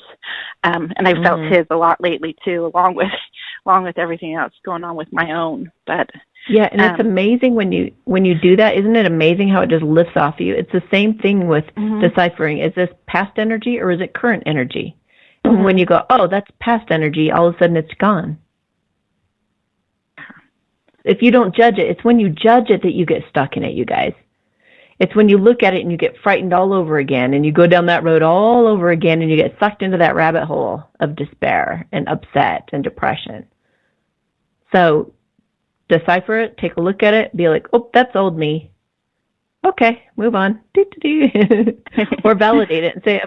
And I've felt his a lot lately too, along with everything else going on with my own. But
yeah, and it's amazing when you do that. Isn't it amazing how it just lifts off you? It's the same thing with deciphering. Is this past energy or is it current energy? And when you go, oh, that's past energy, all of a sudden it's gone. If you don't judge it, it's when you judge it that you get stuck in it, you guys. It's when you look at it and you get frightened all over again, and you go down that road all over again, and you get sucked into that rabbit hole of despair and upset and depression. So decipher it, take a look at it, be like, oh, that's old me. Okay, move on. Or validate it and say,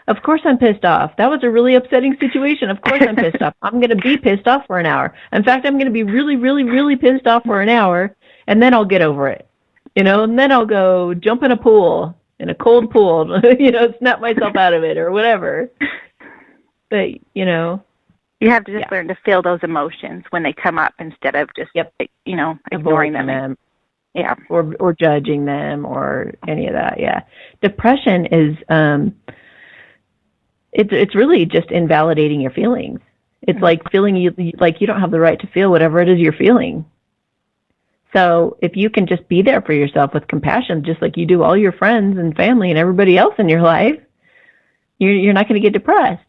of course I'm pissed off. That was a really upsetting situation. Of course I'm pissed off. I'm going to be pissed off for an hour. In fact, I'm going to be really, really, really pissed off for an hour, and then I'll get over it. And then I'll go jump in a pool, in a cold pool, snap myself out of it or whatever. But, you
have to just learn to feel those emotions when they come up instead of just, ignoring them. Yeah.
Or judging them or any of that. Yeah. Depression is, it's really just invalidating your feelings. It's like feeling you don't have the right to feel whatever it is you're feeling. So if you can just be there for yourself with compassion, just like you do all your friends and family and everybody else in your life, you're not going to get depressed.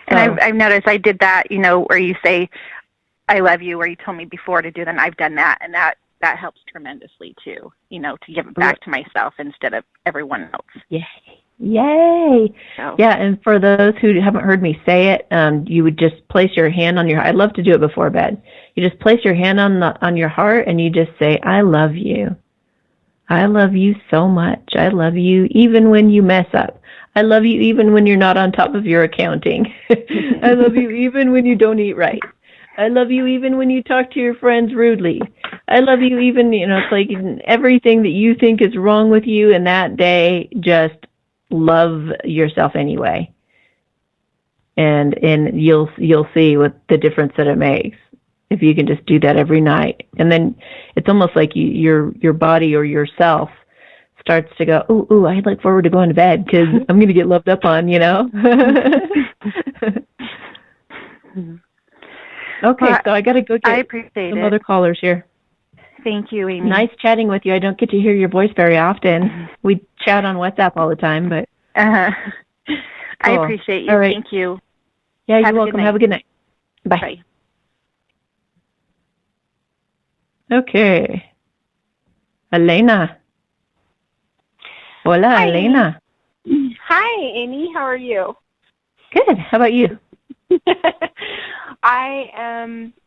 And I've noticed I did that, where you say, I love you, or you told me before to do that, and I've done that. And that that helps tremendously too, to give it back to myself instead of everyone else.
Yay.
So.
Yeah, and for those who haven't heard me say it, you would just place your hand on your, I love to do it before bed. You just place your hand on your heart and you just say, I love you. I love you so much. I love you even when you mess up. I love you even when you're not on top of your accounting. I love you even when you don't eat right. I love you even when you talk to your friends rudely. I love you even, it's like everything that you think is wrong with you in that day, just love yourself anyway. And you'll see what the difference that it makes if you can just do that every night. And then it's almost like your body or yourself starts to go, ooh, I look forward to going to bed because I'm going to get loved up on, Okay, well, so I got to go get some other callers here.
Thank you, Amy.
Nice chatting with you. I don't get to hear your voice very often. We chat on WhatsApp all the time, but
cool. I
Cool.
appreciate you.
All right.
Thank you.
Yeah,
Have
you're
a
welcome.
good night.
Have a good night. Bye.
Bye.
Okay. Elena. Hola,
Hi,
Elena.
Hi, Amy. How are you?
Good. How about you?
I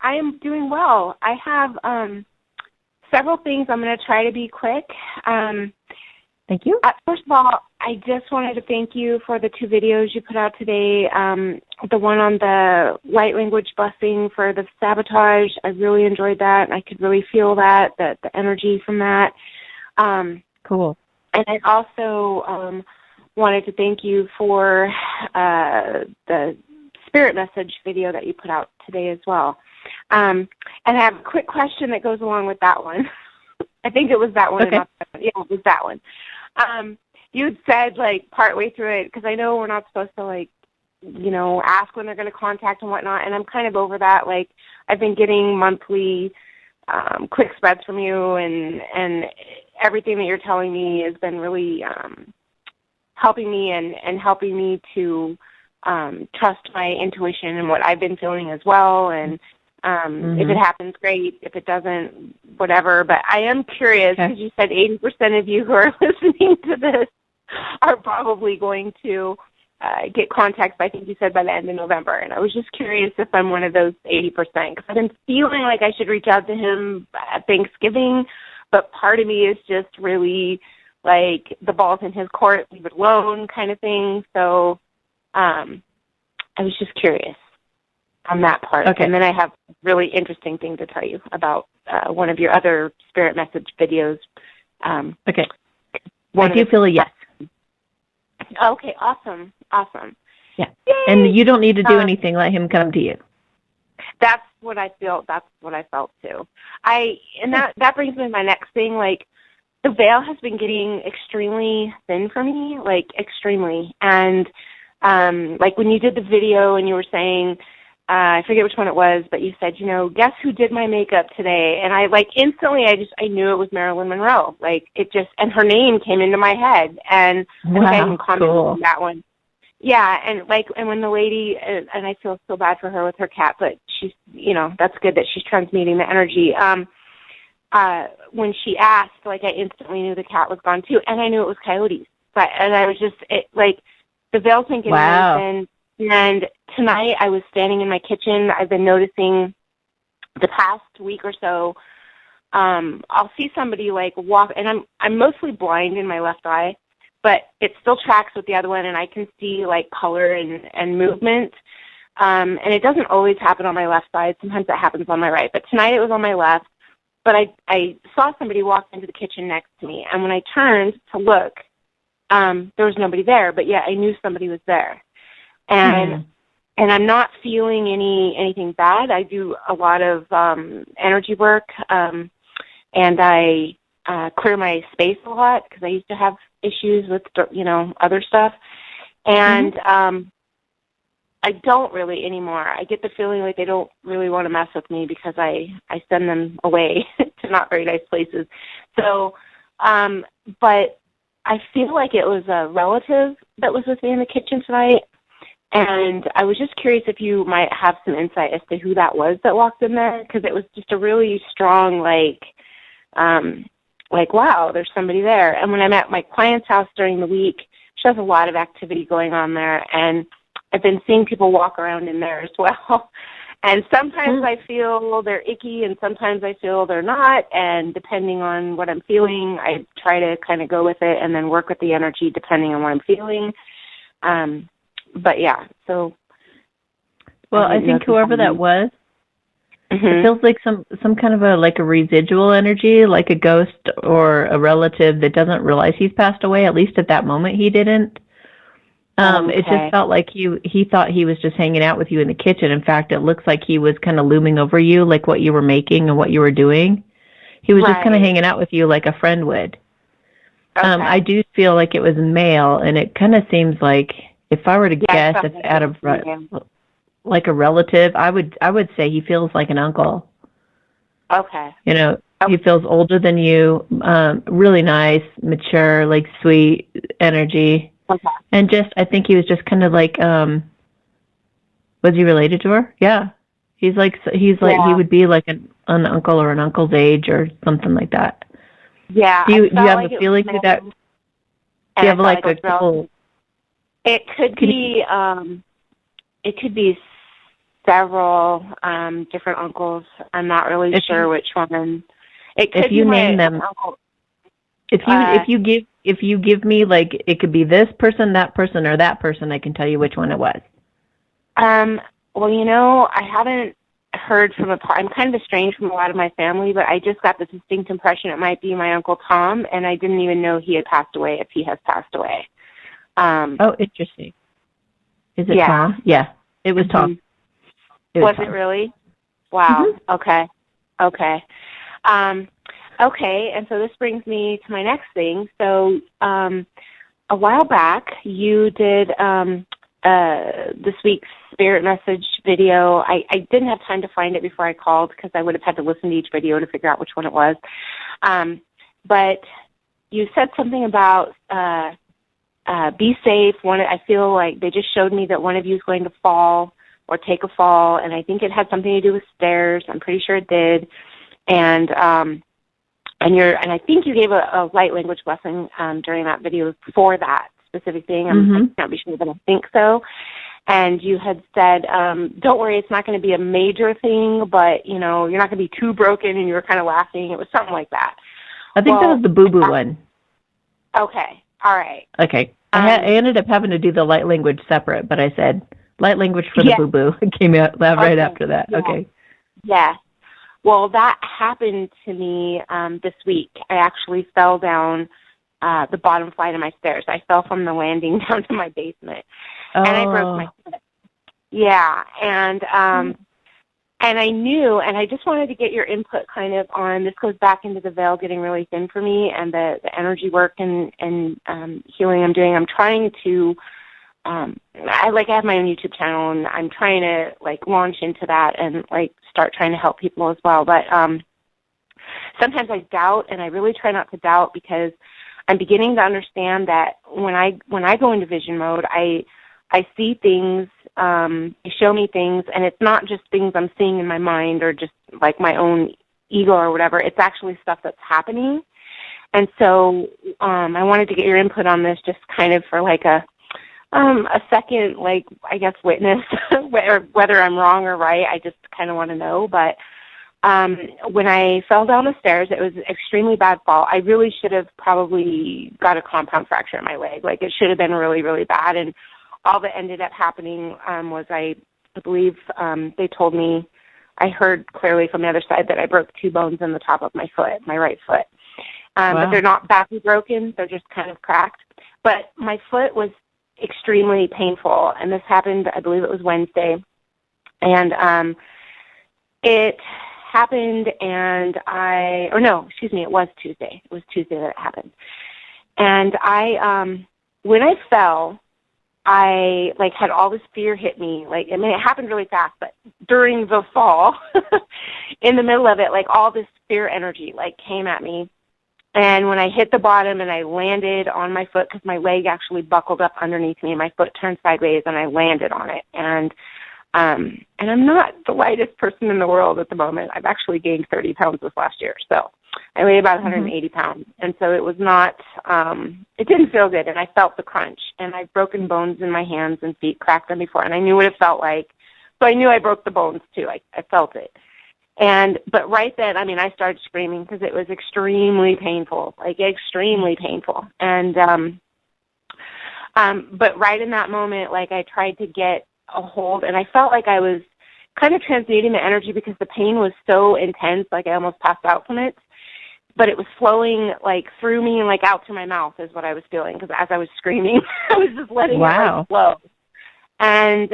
am doing well. I have several things. I'm going to try to be quick.
Thank you.
First of all, I just wanted to thank you for the 2 videos you put out today. The one on the light language blessing for the sabotage. I really enjoyed that, and I could really feel that the energy from that.
Cool.
And I also wanted to thank you for the spirit message video that you put out today as well. And I have a quick question that goes along with that one. I think it was that one.
Okay.
And not that one. Yeah, it was that one. You had said, partway through it, because I know we're not supposed to, ask when they're going to contact and whatnot, and I'm kind of over that. I've been getting monthly quick spreads from you, and everything that you're telling me has been really helping me and helping me to trust my intuition and what I've been feeling as well. And if it happens, great. If it doesn't, whatever. But I am curious, because you said 80% of you who are listening to this are probably going to get contacts, I think you said, by the end of November. And I was just curious if I'm one of those 80%, because I've been feeling like I should reach out to him at Thanksgiving, but part of me is just really the ball's in his court, leave it alone kind of thing. So I was just curious on that part.
Okay.
And then I have a really interesting thing to tell you about one of your other spirit message videos.
Okay. I do feel a yes.
Okay, awesome.
Yeah.
Yay!
And you don't need to do anything. Let him come to you.
That's what I feel. That's what I felt too. That brings me to my next thing. The veil has been getting extremely thin for me, extremely. And when you did the video and you were saying, I forget which one it was, but you said, guess who did my makeup today? And I instantly, I knew it was Marilyn Monroe. And her name came into my head. And I think I even commented on that one. Yeah, and when the lady, and I feel so bad for her with her cat, but she's, that's good that she's transmuting the energy. When she asked, I instantly knew the cat was gone too, and I knew it was coyotes. And I was just, the veil's been getting really thin. And tonight I was standing in my kitchen. I've been noticing the past week or so, I'll see somebody walk, and I'm mostly blind in my left eye, but it still tracks with the other one, and I can see color and movement. And it doesn't always happen on my left side. Sometimes it happens on my right, but tonight it was on my left. But I saw somebody walk into the kitchen next to me, and when I turned to look, there was nobody there, but yet I knew somebody was there. And I'm not feeling anything bad. I do a lot of energy work, and I clear my space a lot because I used to have issues with other stuff, and I don't really anymore. I get the feeling like they don't really want to mess with me because I send them away to not very nice places. So, but I feel like it was a relative that was with me in the kitchen tonight. And I was just curious if you might have some insight as to who that was that walked in there, because it was just a really strong, like, wow, there's somebody there. And when I'm at my client's house during the week, she has a lot of activity going on there, and I've been seeing people walk around in there as well. And sometimes I feel they're icky, and sometimes I feel they're not. And depending on what I'm feeling, I try to kind of go with it and then work with the energy depending on what I'm feeling. But yeah, so.
Well, I think whoever that was,
Mm-hmm.
it feels like some kind of a residual energy, like a ghost or a relative that doesn't realize he's passed away. At least at that moment, he didn't. It just felt like he thought he was just hanging out with you in the kitchen. In fact, it looks like he was kind of looming over you, like what you were making and what you were doing. He was just kind of hanging out with you like a friend would.
Okay.
I do feel like it was male, and it kind of seems like, if I were to guess, if out of like a relative, I would say he feels like an uncle.
Okay.
You know, he feels older than you, really nice, mature, like sweet energy.
Okay.
And I think he was just kind of like, was he related to her? Yeah. He would be like an uncle or an uncle's age or something like that.
Yeah.
Do you have a feeling that? Do you have like a couple?
It could be several different uncles. I'm not really sure which one. It could
if you
be
name
my
them,
uncle.
if you give me, like, it could be this person, that person, or that person, I can tell you which one it was.
Well, you know, I haven't heard from I'm kind of estranged from a lot of my family, but I just got this distinct impression it might be my Uncle Tom, and I didn't even know he had passed away, if he has passed away.
Oh, interesting. Is it Tom? Yeah, it was Tom.
Was it really? Wow. Mm-hmm. Okay. Okay, and so this brings me to my next thing. So a while back, you did this week's Spirit Message video. I didn't have time to find it before I called because I would have had to listen to each video to figure out which one it was. But you said something about be safe. I feel like they just showed me that one of you is going to fall or take a fall, and I think it had something to do with stairs. I'm pretty sure it did. And I think you gave a light language lesson during that video for that specific thing. I can't be sure, but I think so. And you had said, don't worry, it's not going to be a major thing, but, you know, you're not going to be too broken, and you were kind of laughing. It was something like that.
I think that was the boo-boo one.
Okay. All right.
Okay. I ended up having to do the light language separate, but I said light language for the boo-boo. It came out right after that.
Yeah.
Okay.
Yeah. Well, that happened to me this week. I actually fell down the bottom flight of my stairs. I fell from the landing down to my basement, and I broke my foot. Yeah, and I knew, and I just wanted to get your input kind of on, this goes back into the veil getting really thin for me and the energy work and healing I'm doing. I'm trying to, I have my own YouTube channel, and I'm trying to, like, launch into that and, like, start trying to help people as well. But sometimes I doubt, and I really try not to doubt, because I'm beginning to understand that when I go into vision mode, I see things, they show me things, and it's not just things I'm seeing in my mind or just like my own ego or whatever. It's actually stuff that's happening. And so I wanted to get your input on this, just kind of for like a second, like, I guess, witness, whether I'm wrong or right. I just kind of want to know. But when I fell down the stairs, it was an extremely bad fall. I really should have probably got a compound fracture in my leg. Like, it should have been really, really bad. And all that ended up happening was I believe they told me, I heard clearly from the other side that I broke 2 bones in the top of my foot, my right foot.
Wow.
But they're not badly broken. They're just kind of cracked. But my foot was extremely painful, and this happened, I believe it was Wednesday. And it happened, and it was Tuesday. It was Tuesday that it happened. And when I fell, I, like, had all this fear hit me. Like, I mean, it happened really fast, but during the fall, in the middle of it, like, all this fear energy, like, came at me. And when I hit the bottom and I landed on my foot, because my leg actually buckled up underneath me and my foot turned sideways, and I landed on it. And I'm not the lightest person in the world at the moment. I've actually gained 30 pounds this last year. So I weighed about 180 pounds, and so it was not, it didn't feel good, and I felt the crunch, and I've broken bones in my hands and feet, cracked them before, and I knew what it felt like, so I knew I broke the bones, too. I felt it. But right then, I mean, I started screaming because it was extremely painful, like extremely painful, and but right in that moment, like, I tried to get a hold, and I felt like I was kind of transmuting the energy because the pain was so intense, like I almost passed out from it. But it was flowing, like, through me and, like, out through my mouth is what I was feeling, because as I was screaming, I was just letting it, like, flow. And,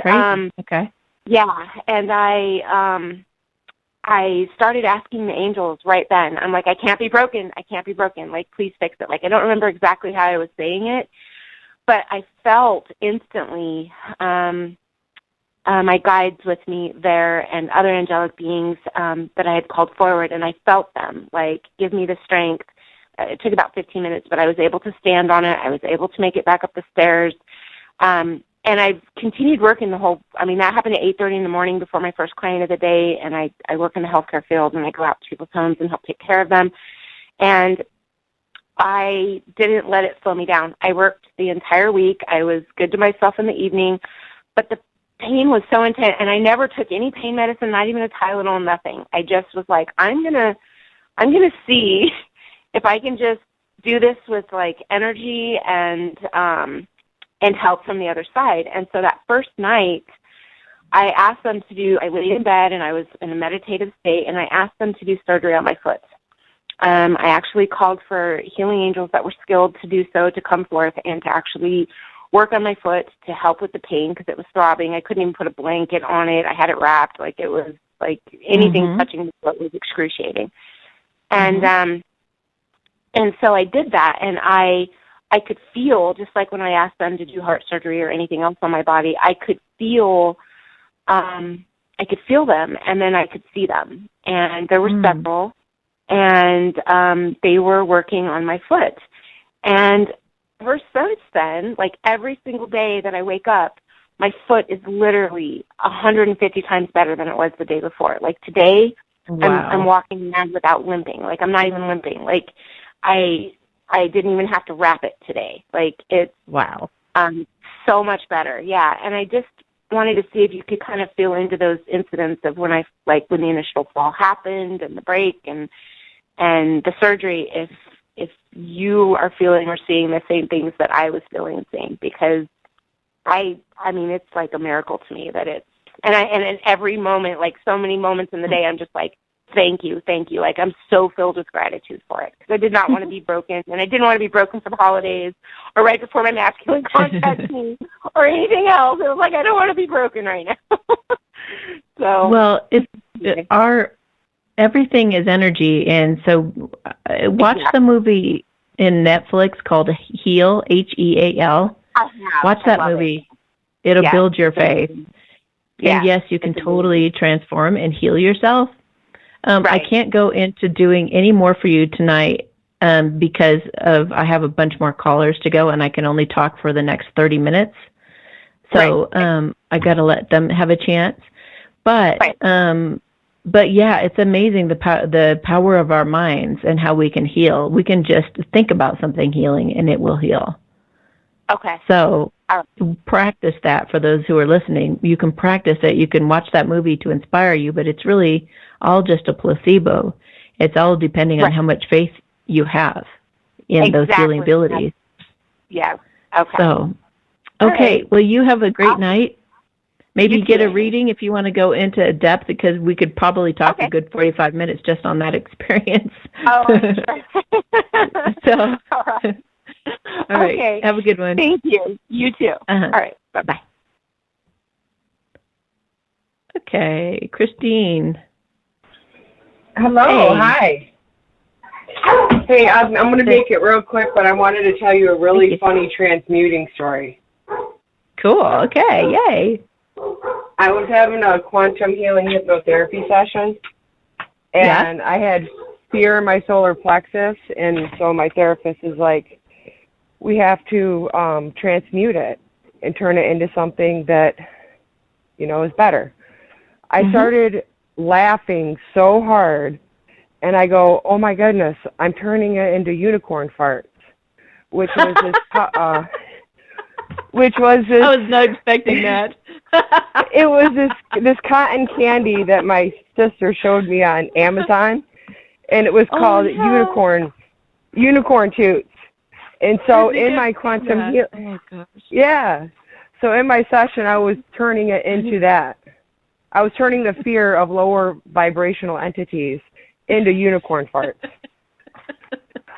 okay.
Yeah, and I started asking the angels right then. I'm like, I can't be broken. I can't be broken. Like, please fix it. Like, I don't remember exactly how I was saying it, but I felt instantly my guides with me there and other angelic beings that I had called forward, and I felt them, like, give me the strength. It took about 15 minutes, but I was able to stand on it. I was able to make it back up the stairs. And I've continued working that happened at 8:30 in the morning before my first client of the day, and I work in the healthcare field, and I go out to people's homes and help take care of them. And I didn't let it slow me down. I worked the entire week. I was good to myself in the evening, but the pain was so intense, and I never took any pain medicine, not even a Tylenol, nothing. I just was like, I'm gonna see if I can just do this with, like, energy and help from the other side. And so that first night, I asked them to I laid in bed, and I was in a meditative state, and I asked them to do surgery on my foot. I actually called for healing angels that were skilled to do so, to come forth and to actually work on my foot to help with the pain because it was throbbing. I couldn't even put a blanket on it. I had it wrapped. Like, it was like anything touching the foot was excruciating. And so I did that, and I could feel, just like when I asked them to do heart surgery or anything else on my body, I could feel them, and then I could see them. And there were several, and they were working on my foot. And ever since then, like, every single day that I wake up, my foot is literally 150 times better than it was the day before. Like, today, I'm walking around without limping. Like, I'm not even limping. Like, I didn't even have to wrap it today. Like, it's so much better. Yeah, and I just wanted to see if you could kind of feel into those incidents of when the initial fall happened and the break and the surgery, if you are feeling or seeing the same things that I was feeling and seeing, because I mean, it's like a miracle to me that it's, and in every moment, like, so many moments in the day, I'm just like, thank you. Like, I'm so filled with gratitude for it, because I did not want to be broken, and I didn't want to be broken for the holidays or right before my masculine contact me or anything else. It was like, I don't want to be broken right now. So, well,
everything is energy, and so watch the movie in Netflix called Heal, Heal. Watch that movie. It'll build your faith. Yeah. And yes, you can totally transform and heal yourself. I can't go into doing any more for you tonight because I have a bunch more callers to go, and I can only talk for the next 30 minutes. So I got to let them have a chance. But yeah, it's amazing the power of our minds and how we can heal. We can just think about something healing, and it will heal.
Okay.
So practice that for those who are listening. You can practice it. You can watch that movie to inspire you, but it's really all just a placebo. It's all depending on how much faith you have in those healing abilities.
Yeah. Okay.
So, okay. Well, you have a great night. Maybe get a reading if you want to go into depth, because we could probably talk a good 45 minutes just on that experience.
Oh, sure.
So,
all right.
All right. Okay. Have a good one.
Thank you. You too. All right. Bye-bye.
Okay. Christine.
Hello. Hey. Hi. Hey, I'm going to make it real quick, but I wanted to tell you a really funny transmuting story.
Cool. Okay. Yay.
I was having a quantum healing hypnotherapy session, and I had fear in my solar plexus, and so my therapist is like, we have to transmute it and turn it into something that, is better. I started laughing so hard, And I go, oh my goodness, I'm turning it into unicorn farts, which was this,
I was not expecting that.
it was this cotton candy that my sister showed me on Amazon, and it was called unicorn toots. And so in my quantum healing, so in my session, I was turning it into that. I was turning the fear of lower vibrational entities into unicorn farts.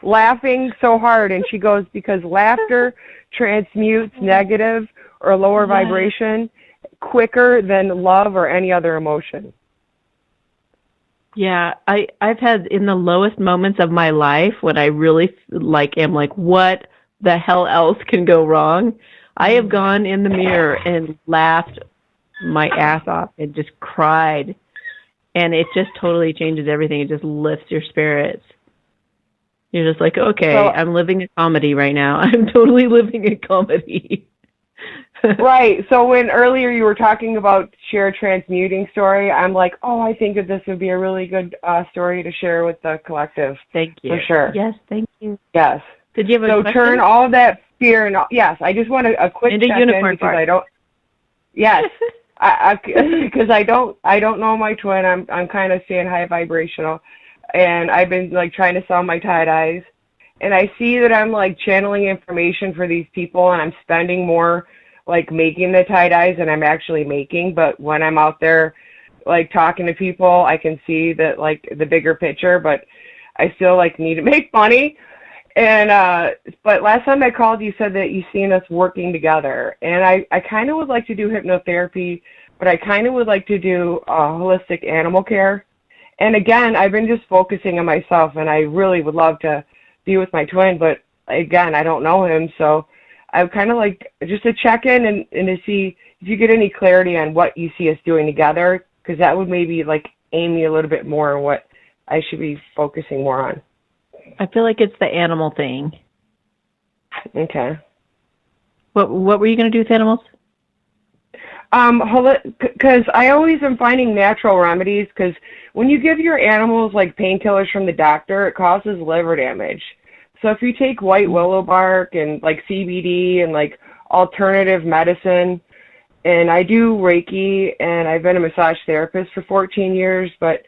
Laughing so hard, and she goes, because laughter transmutes negative or lower vibration quicker than love or any other emotion.
Yeah, I've had in the lowest moments of my life when I really am like, what the hell else can go wrong? I have gone in the mirror and laughed my ass off and just cried, and it just totally changes everything. It just lifts your spirits. You're just like, okay, so, I'm living a comedy right now. I'm totally living a comedy.
Right. So when earlier you were talking about share transmuting story, I'm like, oh, I think that this would be a really good story to share with the collective.
Thank you.
For sure.
Yes, thank you.
Yes.
Did you have a question?
Turn all that fear and yes, I just want a quick check-in because I don't. Yes, because I don't know my twin. I'm kind of staying high vibrational, and I've been like trying to sell my tie-dyes, and I see that I'm like channeling information for these people, and I'm spending more like making the tie-dyes than I'm actually making. But when I'm out there like talking to people, I can see that like the bigger picture, but I still like need to make money. And but last time I called, you said that you've seen us working together, and I kind of would like to do hypnotherapy, but I kind of would like to do holistic animal care. And again, I've been just focusing on myself, and I really would love to be with my twin, but again, I don't know him, so I kind of like just to check in and to see if you get any clarity on what you see us doing together, because that would maybe like aim me a little bit more on what I should be focusing more on.
I feel like it's the animal thing.
Okay.
What were you going to do with animals?
Because I always am finding natural remedies, because when you give your animals like painkillers from the doctor, it causes liver damage. So if you take white willow bark and like CBD and like alternative medicine, and I do Reiki, and I've been a massage therapist for 14 years, but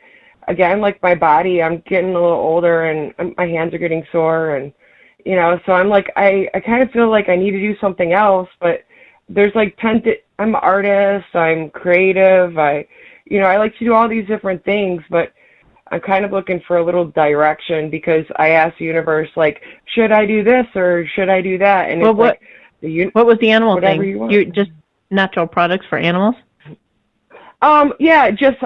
again, like my body, I'm getting a little older and my hands are getting sore, and you know, so I'm like, I kind of feel like I need to do something else, but there's like I'm an artist, I'm creative, I like to do all these different things, but I'm kind of looking for a little direction, because I asked the universe, like, should I do this or should I do that? And
well,
it's
what was the animal thing?
You
just natural products for animals?
Yeah, just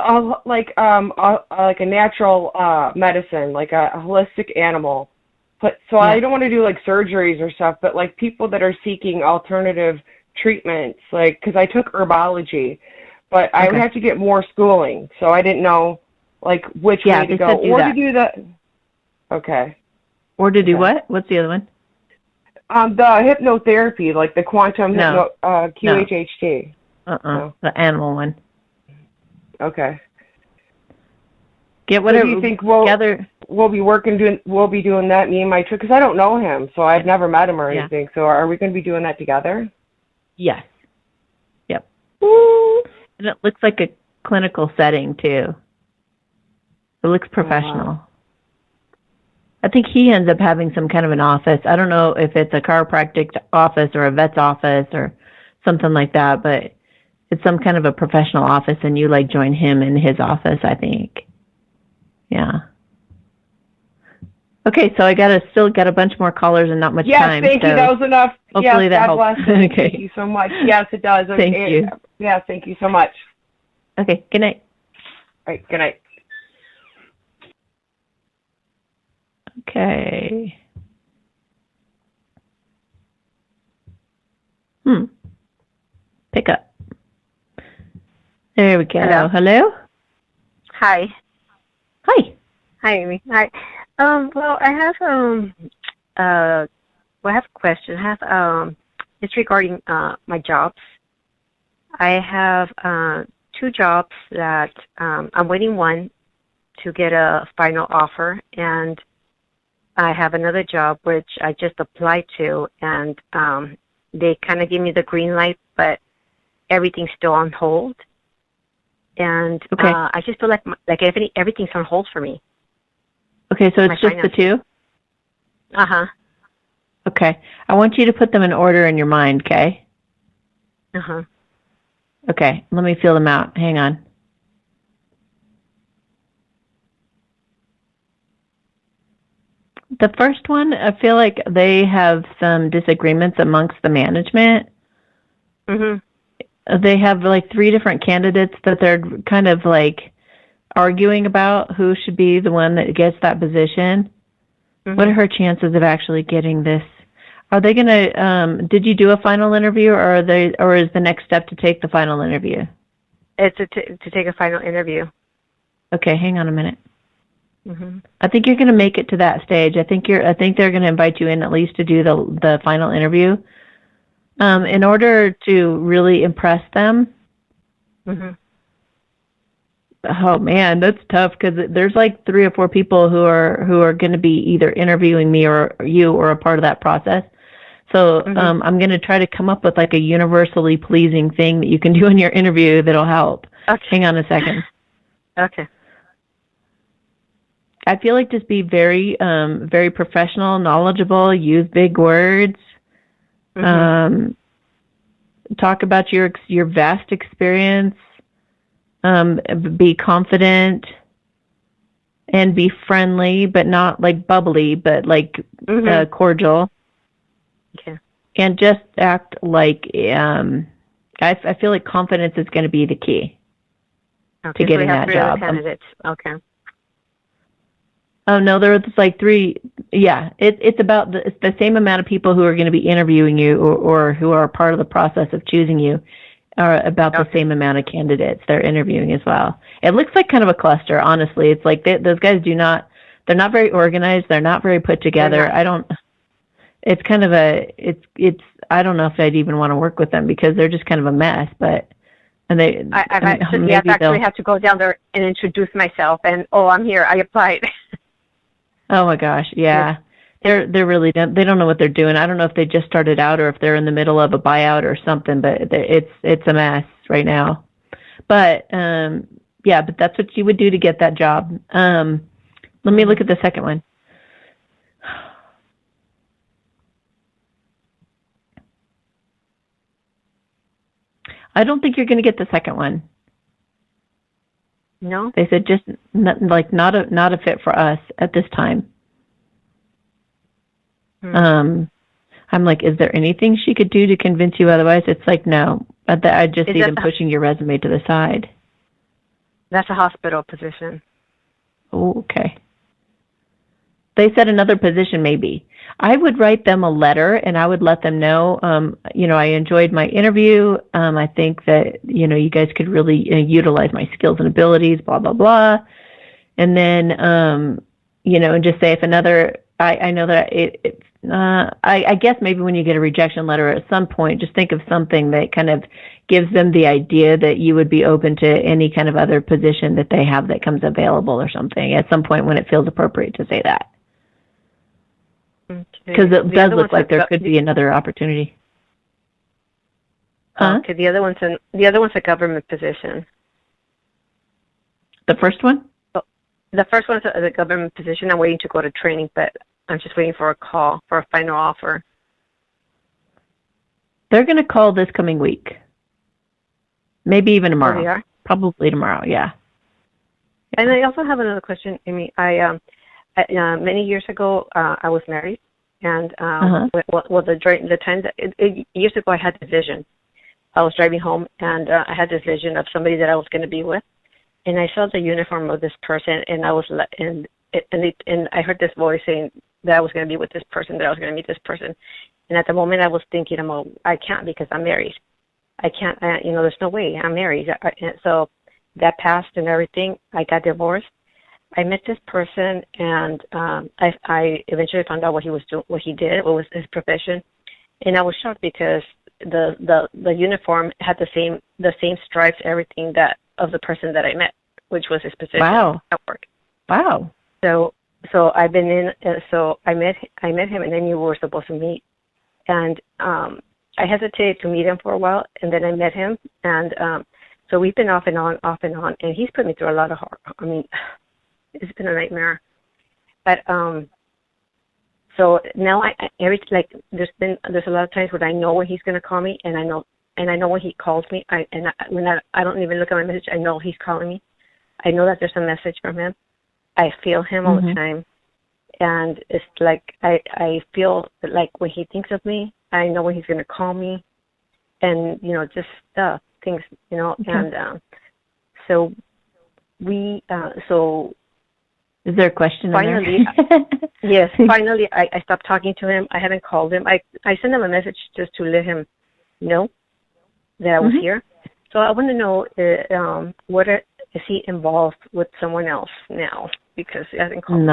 like a natural medicine, like a holistic animal. But so I don't want to do like surgeries or stuff, but like people that are seeking alternative treatments, like, because I took herbology, but I would have to get more schooling, so I didn't know like which way to go or to do the. Okay.
Or to do what? What's the other one?
The hypnotherapy, like the quantum QHHT.
No. The animal one.
Okay.
Get whatever.
So do you think we'll be doing that, me and my twin? Because I don't know him, so I've never met him or anything. So are we going to be doing that together?
Yes. Yep. Ooh. And it looks like a clinical setting too. It looks professional. Wow. I think he ends up having some kind of an office. I don't know if it's a chiropractic office or a vet's office or something like that, but it's some kind of a professional office, and you like join him in his office, I think. Yeah. Okay, so I still got a bunch more callers and not much time.
Yes, thank you. That was enough.
Hopefully that
God
helps.
Bless.
Okay.
Thank you so much. Yes, it does.
Thank you.
Yeah, thank you so much.
Okay, good night.
All right, good night.
Okay. Pick up. There we go. Hello?
Hi.
Hi.
Hi, Amy. Hi. Well, I have I have a question. It's regarding my jobs. I have 2 jobs that I'm waiting one to get a final offer, and I have another job which I just applied to, and they kind of give me the green light, but everything's still on hold. And I just feel like everything's on hold for me.
Okay, so it's just the two?
Uh-huh.
Okay. I want you to put them in order in your mind, okay?
Uh-huh.
Okay, let me feel them out. Hang on. The first one, I feel like they have some disagreements amongst the management.
Mm-hmm.
They have like 3 different candidates that they're kind of like arguing about who should be the one that gets that position.
Mm-hmm.
What are her chances of actually getting this? Are they going to, did you do a final interview, or is the next step to take the final interview?
It's to take a final interview.
Okay, hang on a minute.
Mm-hmm.
I think you're going to make it to that stage. I think they're going to invite you in at least to do the final interview. In order to really impress them.
Mm-hmm.
Oh man, that's tough because there's like 3 or 4 people who are going to be either interviewing me or you or a part of that process. So I'm going to try to come up with like a universally pleasing thing that you can do in your interview that'll help.
Okay.
Hang on a second.
Okay.
I feel like just be very, very professional, knowledgeable, use big words.
Mm-hmm.
Talk about your vast experience. Be confident and be friendly, but not like bubbly, but like cordial.
Okay.
And just act like I feel like confidence is going to be the key to getting that job.
Candidates. Okay.
Oh no, there was like 3. Yeah, it's about it's the same amount of people who are going to be interviewing you or who are part of the process of choosing you. Are about the same amount of candidates they're interviewing as well. It looks like kind of a cluster, honestly. It's like those guys they're not very organized. They're not very put together. It's kind of I don't know if I'd even want to work with them because they're just kind of a mess, I've
actually had to go down there and introduce myself and, I'm here, I applied.
Oh my gosh. Yeah. They're really they don't know what they're doing. I don't know if they just started out or if they're in the middle of a buyout or something, but it's a mess right now. But but that's what you would do to get that job. Let me look at the second one. I don't think you're going to get the second one.
No.
They said just not a fit for us at this time. I'm like, is there anything she could do to convince you otherwise? It's like, no. I just see them pushing your resume to the side.
That's a hospital position.
Oh, okay. They said another position maybe. I would write them a letter and I would let them know, I enjoyed my interview. I think that, you guys could really utilize my skills and abilities, blah, blah, blah. And then, and just say if another, I know that I guess maybe when you get a rejection letter at some point, just think of something that kind of gives them the idea that you would be open to any kind of other position that they have that comes available or something at some point when it feels appropriate to say that. Because it does look like there could be another opportunity.
Okay, the other one's a government position.
The first one?
The first one's a government position. I'm waiting to go to training, but I'm just waiting for a call for a final offer.
They're going to call this coming week. Maybe even tomorrow.
Oh, they are?
Probably tomorrow, yeah.
And I also have another question, Amy. Many years ago, I was married, and during the time that years ago, I had this vision. I was driving home, and I had this vision of somebody that I was going to be with, and I saw the uniform of this person, and I was and I heard this voice saying that I was going to be with this person, that I was going to meet this person, and at the moment I was thinking, I can't because I'm married. I can't, there's no way I'm married. So that passed and everything. I got divorced. I met this person, and I eventually found out what he was doing, what he did, what was his profession, and I was shocked because the uniform had the same stripes, everything that of the person that I met, which was his position at work.
Wow.
So I've been in. So I met him, and then we were supposed to meet, and I hesitated to meet him for a while, and then I met him, and so we've been off and on, and he's put me through a lot of hard. I mean, it's been a nightmare. But so now there's a lot of times when I know when he's going to call me, and I know when he calls me. I don't even look at my message. I know he's calling me. I know that there's a message from him. I feel him all the time, and it's like I feel like when he thinks of me, I know when he's going to call me, and just things,
Okay.
and so we so.
Is there a question
Finally,
in there?
yes, finally I stopped talking to him. I haven't called him. I sent him a message just to let him know that I was here. So I want to know is he involved with someone else now, because he hasn't called me.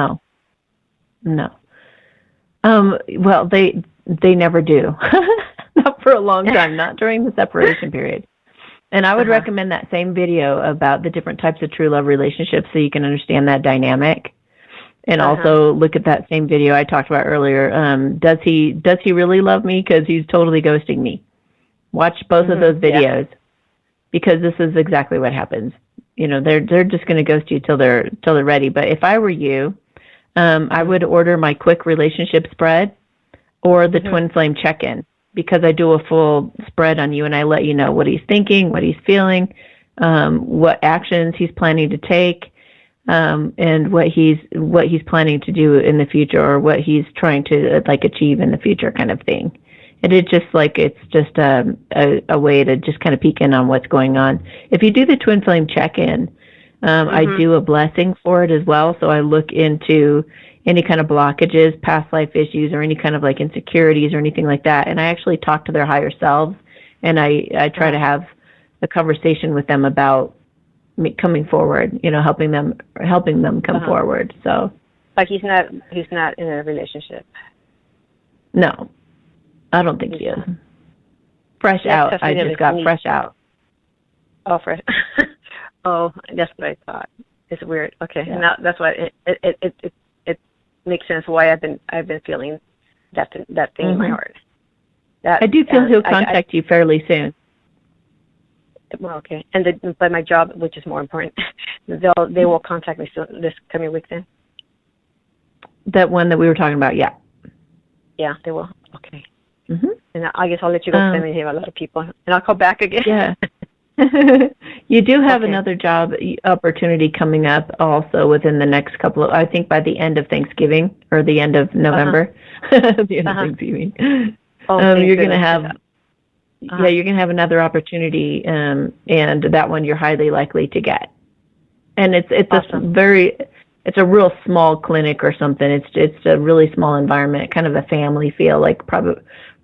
No. Well, they never do. Not for a long time, not during the separation period. And I would recommend that same video about the different types of true love relationships so you can understand that dynamic. And also look at that same video I talked about earlier. Does he really love me? Because he's totally ghosting me. Watch both of those videos, because this is exactly what happens. They're just going to ghost you till they're ready. But if I were you, I would order my quick relationship spread or the twin flame check-in, because I do a full spread on you and I let you know what he's thinking, what he's feeling, what actions he's planning to take, and what he's planning to do in the future, or what he's trying to achieve in the future, kind of thing. And it's just a way to just kind of peek in on what's going on. If you do the twin flame check-in, I do a blessing for it as well. So I look into any kind of blockages, past life issues, or any kind of insecurities or anything like that. And I actually talk to their higher selves, and I try to have a conversation with them about coming forward, helping them come forward. So,
but he's not in a relationship.
No, I don't think he is. Fresh out. I just got fresh out.
Oh, fresh. Oh, that's what I thought. It's weird. Okay, now that's why it makes sense why I've been feeling that thing in my heart.
I do feel he'll contact you fairly soon.
Well, okay, but my job, which is more important, they will contact me soon, this coming week then.
That one that we were talking about, yeah.
Yeah, they will. Okay. And I guess I'll let you go, because I have a lot of people, and I'll call back again.
Yeah. You do have another job opportunity coming up also within the next couple of, I think by the end of Thanksgiving or the end of November. The end of Thanksgiving. You're going to have, you're going to have another opportunity, and that one you're highly likely to get. And it's it's a real small clinic or something. It's a really small environment, kind of a family feel,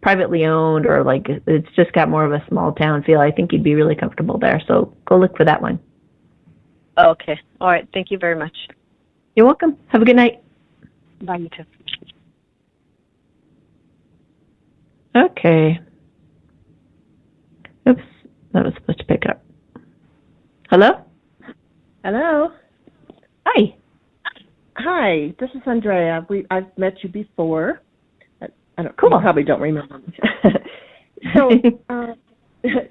privately owned, or it's just got more of a small town feel. I think you'd be really comfortable there. So go look for that one.
Okay. All right. Thank you very much.
You're welcome. Have a good night.
Bye, you too.
Okay. Oops. That was supposed to pick up. Hello?
Hello.
Hi.
Hi. This is Andrea. I've met you before.
Cool.
You probably don't remember. So,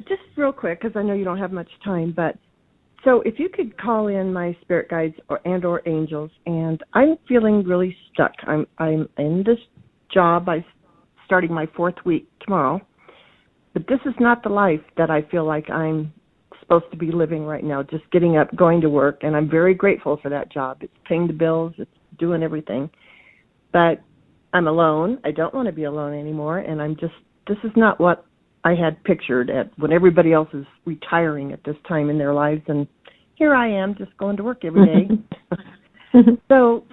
just real quick, because I know you don't have much time, but so if you could call in my spirit guides or angels, and I'm feeling really stuck. I'm in this job. I'm starting my 4th week tomorrow, but this is not the life that I feel like I'm supposed to be living right now. Just getting up, going to work, and I'm very grateful for that job. It's paying the bills. It's doing everything, but I'm alone. I don't want to be alone anymore, and this is not what I had pictured when everybody else is retiring at this time in their lives, and here I am just going to work every day. So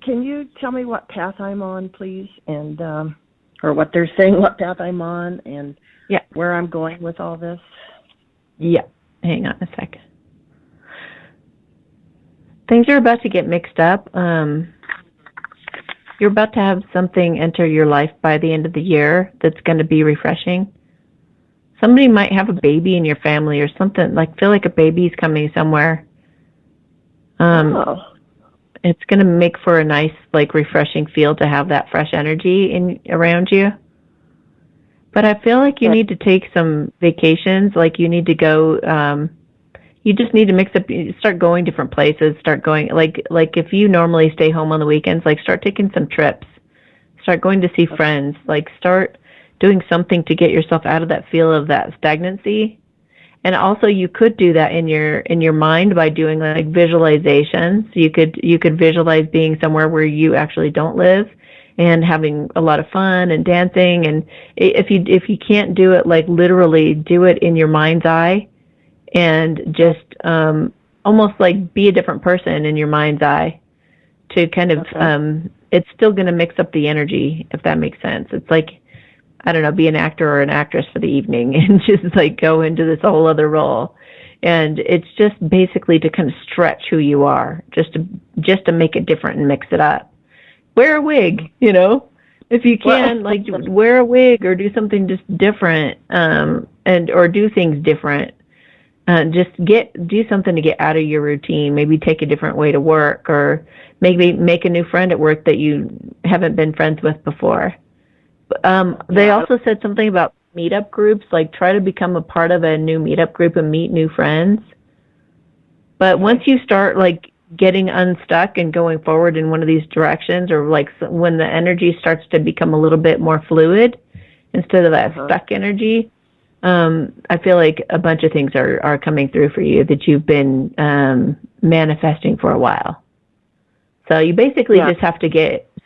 can you tell me what path I'm on, please, and or what they're saying, what path I'm on, and where I'm going with all this?
Yeah. Hang on a second. Things are about to get mixed up. You're about to have something enter your life by the end of the year that's going to be refreshing. Somebody might have a baby in your family or something, feel like a baby's coming somewhere. it's going to make for a nice, like, refreshing feel to have that fresh energy around you. But I feel like you need to take some vacations. Like, you need to go, you just need to mix up, start going different places, start going, like if you normally stay home on the weekends, like, start taking some trips, start going to see friends, like, start doing something to get yourself out of that feel of that stagnancy. And also, you could do that in your mind by doing, like, visualizations. You could visualize being somewhere where you actually don't live and having a lot of fun and dancing. And if you can't do it, like, literally, do it in your mind's eye and just almost like be a different person in your mind's eye to kind of it's still going to mix up the energy, if that makes sense. It's like, I don't know, be an actor or an actress for the evening and just, like, go into this whole other role. And it's just basically to kind of stretch who you are, just to make it different and mix it up. Wear a wig, if you can, like, wear a wig or do something just different, or do things different. Just do something to get out of your routine. Maybe take a different way to work, or maybe make a new friend at work that you haven't been friends with before. They also said something about meetup groups, like, try to become a part of a new meetup group and meet new friends. But once you start, like, getting unstuck and going forward in one of these directions, or, like, when the energy starts to become a little bit more fluid instead of that stuck energy, I feel like a bunch of things are coming through for you that you've been manifesting for a while. So you basically just have to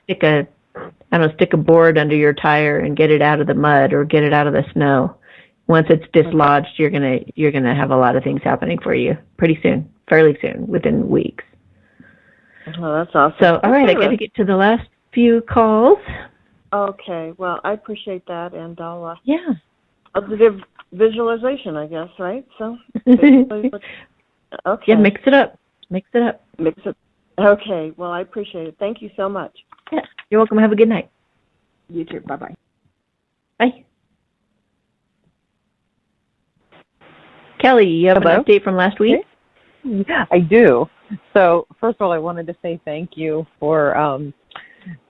stick a board under your tire and get it out of the mud or get it out of the snow. Once it's dislodged, you're gonna have a lot of things happening for you pretty soon, fairly soon, within weeks.
Oh, that's awesome.
So, all right, I got to get to the last few calls.
Okay, well, I appreciate that, and I'll
do
visualization, I guess, right? So,
okay. Yeah, mix it up.
Mix it. Okay, well, I appreciate it. Thank you so much.
Yeah, you're welcome. Have a good night.
You too. Bye-bye.
Bye. Kelly, you have an update from last week?
I do. So, first of all, I wanted to say thank you for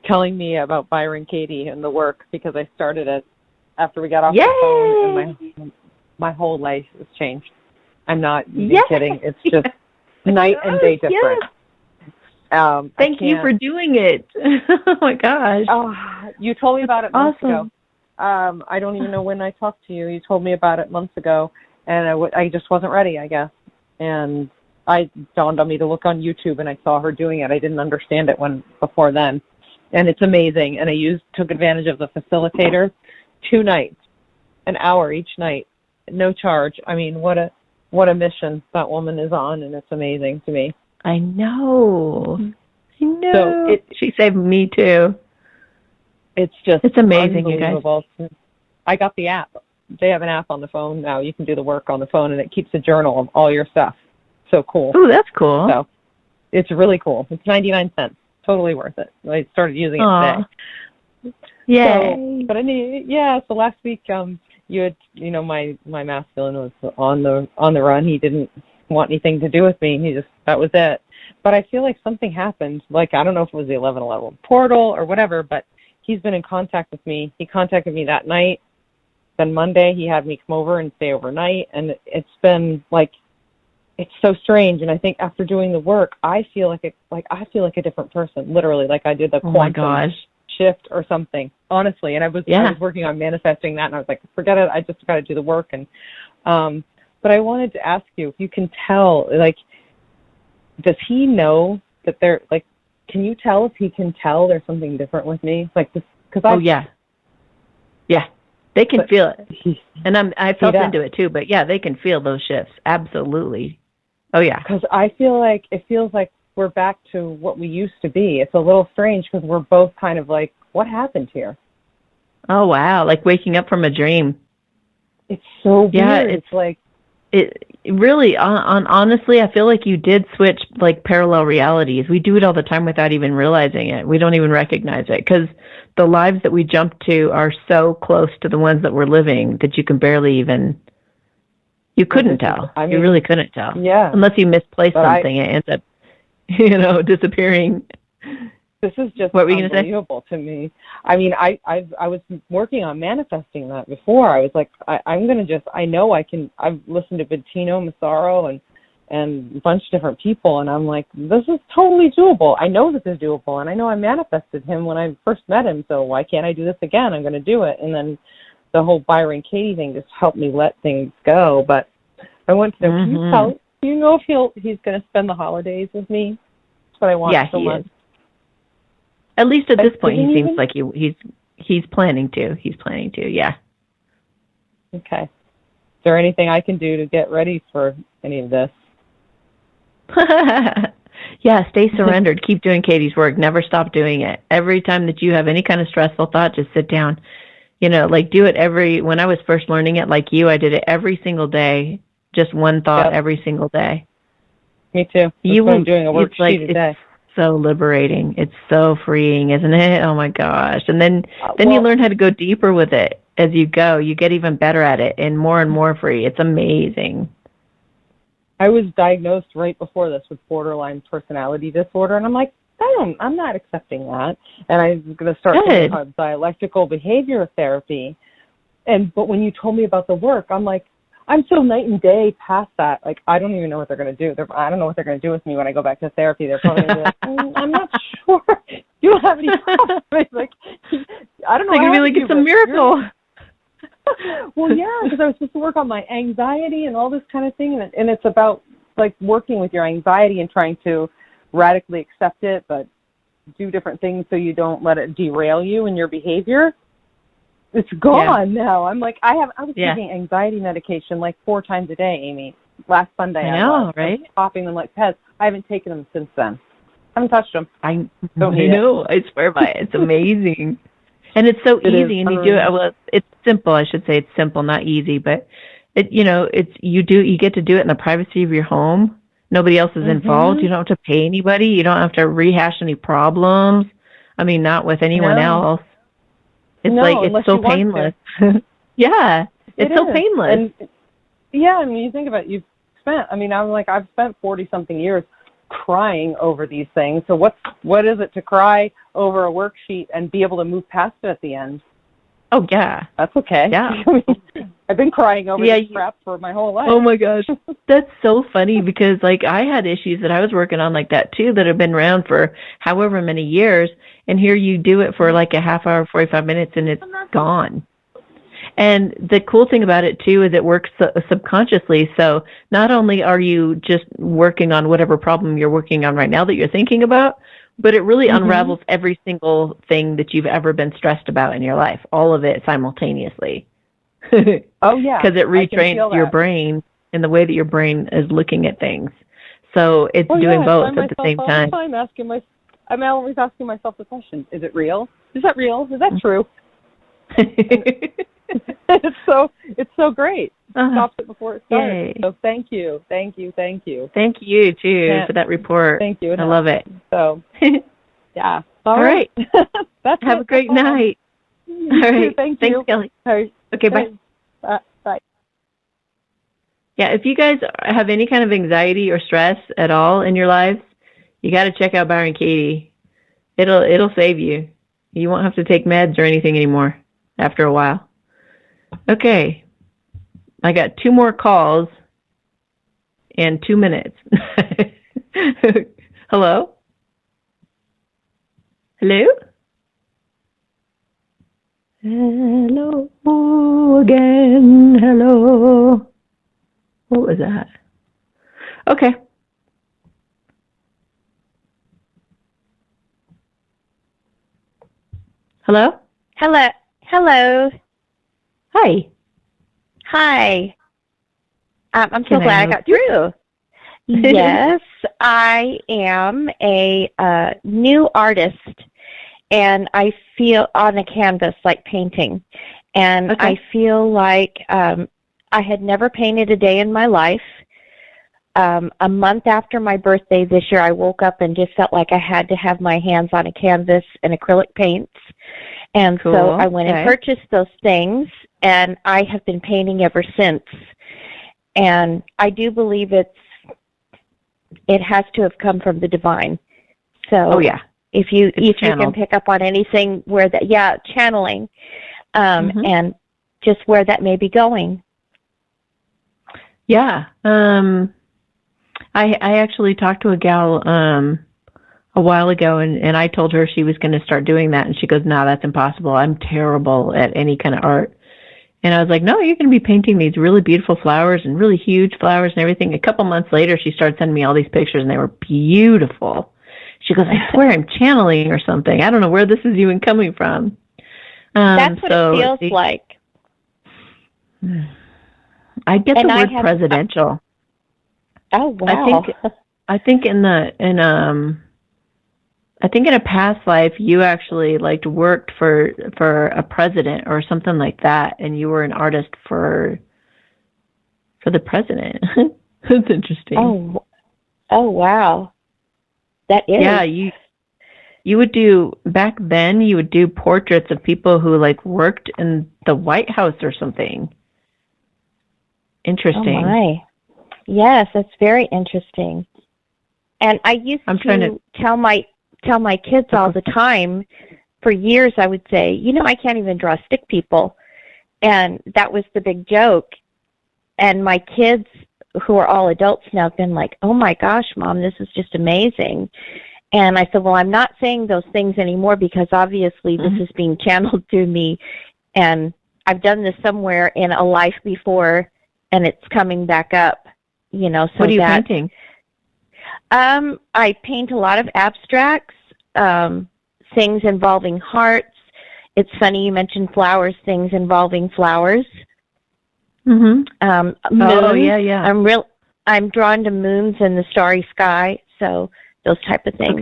telling me about Byron Katie and the work, because I started it after we got off the phone, and my whole life has changed. I'm not even kidding. It's just night and day different.
Thank you for doing it. Oh my gosh.
You told me about it months ago. I don't even know when I talked to you. You told me about it months ago, and I just wasn't ready, I guess. And I dawned on me to look on YouTube, and I saw her doing it. I didn't understand it before then. And it's amazing. And I took advantage of the facilitator 2 nights, an hour each night, no charge. I mean, what a mission that woman is on, and it's amazing to me.
I know. So she saved me too.
It's
amazing, you guys.
I got the app. They have an app on the phone now. You can do the work on the phone, and it keeps a journal of all your stuff. So cool.
Oh, that's cool.
So it's really cool. It's 99 cents. Totally worth it. I started using it today.
Yay.
So last week, you had, my masculine was on the run. He didn't want anything to do with me. That was it. But I feel like something happened. Like, I don't know if it was the 1111 portal or whatever, but he's been in contact with me. He contacted me that night. Then Monday, he had me come over and stay overnight. And it's been like, it's so strange. And I think after doing the work, I feel like a different person, literally, like I did the quantum shift or something, honestly. And I was working on manifesting that, and I was like, forget it. I just got to do the work. And, but I wanted to ask you if you can tell, like, does he know that can you tell if he can tell there's something different with me? Like this, because
yeah, they can feel it, and I felt into it too. But yeah, they can feel those shifts. Absolutely. Oh yeah.
Because I feel like it feels like we're back to what we used to be. It's a little strange because we're both kind of like, what happened here?
Oh wow, like waking up from a dream.
It's so weird.
Yeah,
it's like
it really, honestly, I feel like you did switch like parallel realities. We do it all the time without even realizing it. We don't even recognize it because the lives that we jump to are so close to the ones that we're living that you can barely even, you couldn't tell. You really couldn't tell.
Yeah.
Unless you misplaced something, it ends up disappearing.
This is just
what were you
unbelievable to me. I mean, I was working on manifesting that before. I was like, I'm going to just, I know I can, I've listened to Bettino Massaro and a bunch of different people, and I'm like, this is totally doable. I know this is doable, and I know I manifested him when I first met him, so why can't I do this again? I'm going to do it. And then the whole Byron Katie thing just helped me let things go. But I want to know, do you know if he's going to spend the holidays with me? That's what I want so much.
Is. At least at this point, he seems like he's planning to. He's planning to, yeah.
Okay. Is there anything I can do to get ready for any of this?
Yeah, stay surrendered. Keep doing Katie's work. Never stop doing it. Every time that you have any kind of stressful thought, just sit down. Do it when I was first learning it, like you, I did it every single day. Just one thought every single day.
Me too. I'm doing a worksheet a day.
It's so liberating. It's so freeing, isn't it? Oh my gosh. And then you learn how to go deeper with it as you go. You get even better at it and more free. It's amazing.
I was diagnosed right before this with borderline personality disorder, and I'm like, I'm not accepting that. And I was going to start thinking about dialectical behavior therapy. But when you told me about the work, I'm like, I'm so night and day past that. Like, I don't even know what they're going to do. I don't know what they're going to do with me when I go back to therapy. They're probably going to be like, I'm not sure. You don't have any problems. Like, I don't know.
They're going to be like, it's a miracle.
Well, yeah, because I was supposed to work on my anxiety and all this kind of thing. And it's about, like, working with your anxiety and trying to radically accept it, but do different things so you don't let it derail you in your behavior. It's gone now. I'm like, I was taking anxiety medication like 4 times a day, Amy. Last Sunday I know, right? I was popping them like pets. I haven't taken them since then. I haven't touched them.
I know. I swear by it. It's amazing. And it's so easy, and you do it. Well, it's simple. I should say it's simple, not easy, but you get to do it in the privacy of your home. Nobody else is involved. You don't have to pay anybody. You don't have to rehash any problems. I mean, not with anyone else. It's it's so painless. Yeah, it's so painless.
And I mean, you think about it, I've spent 40-something years crying over these things. So what is it to cry over a worksheet and be able to move past it at the end?
Oh, yeah.
That's okay.
Yeah.
I've been crying over this crap for my whole life.
Oh, my gosh. That's so funny because, I had issues that I was working on like that, too, that have been around for however many years. And here you do it for like a half hour, 45 minutes, and it's gone. And the cool thing about it, too, is it works subconsciously. So not only are you just working on whatever problem you're working on right now that you're thinking about, but it really unravels every single thing that you've ever been stressed about in your life, all of it simultaneously.
Oh, yeah.
Because it retrains your brain in the way that your brain is looking at things. So it's doing both at the same time.
I'm always asking myself the question, is it real? Is that real? Is that true? It's so great. Stops it before it starts. Yay. So thank you. Thank you,
too, for that report.
Thank you.
I love it.
So, yeah.
All right. Have a great night.
All right. Thanks,
Kelly.
All right.
Okay, bye.
Bye.
Yeah, if you guys have any kind of anxiety or stress at all in your lives, you got to check out Byron Katie. It'll save you. You won't have to take meds or anything anymore after a while. Okay. I got 2 more calls in 2 minutes. Hello? Hello? Hello again. Hello. What was that? Okay. Hello?
Hello.
Hi.
Hi. I'm so glad I got through. Yes, I am a new artist, and I feel on a canvas like painting, and I feel like I had never painted a day in my life. A month after my birthday this year, I woke up and just felt like I had to have my hands on a canvas and acrylic paints. And so I went and purchased those things, and I have been painting ever since. And I do believe
it has to have come from the divine. So
oh yeah,
if you
channeled.
can pick up on anything where that, yeah, channeling, and just where that may be going.
Yeah. I actually talked to a gal a while ago, and I told her she was going to start doing that, and she goes, "No, that's impossible. I'm terrible at any kind of art." And I was like, "No, you're going to be painting these really beautiful flowers and really huge flowers and everything." A couple months later, she started sending me all these pictures, and they were beautiful. She goes, "I swear I'm channeling or something. I don't know where this is even coming from."
That's what it feels like.
I get the word presidential.
Oh wow!
I think in a past life you actually worked for a president or something like that, and you were an artist for the president. That's interesting.
Oh wow! That is.
Yeah, you would do back then. You would do portraits of people who worked in the White House or something. Interesting.
Oh my. Yes, that's very interesting. And I used to tell my kids all the time, for years I would say, I can't even draw stick people. And that was the big joke. And my kids, who are all adults now, have been like, "Oh my gosh, Mom, this is just amazing." And I said, well, I'm not saying those things anymore because obviously this is being channeled through me. And I've done this somewhere in a life before, and it's coming back up. So
what are you painting?
I paint a lot of abstracts, things involving hearts. It's funny you mentioned flowers, things involving flowers.
Moons. Oh, yeah.
I'm drawn to moons and the starry sky, so those type of things.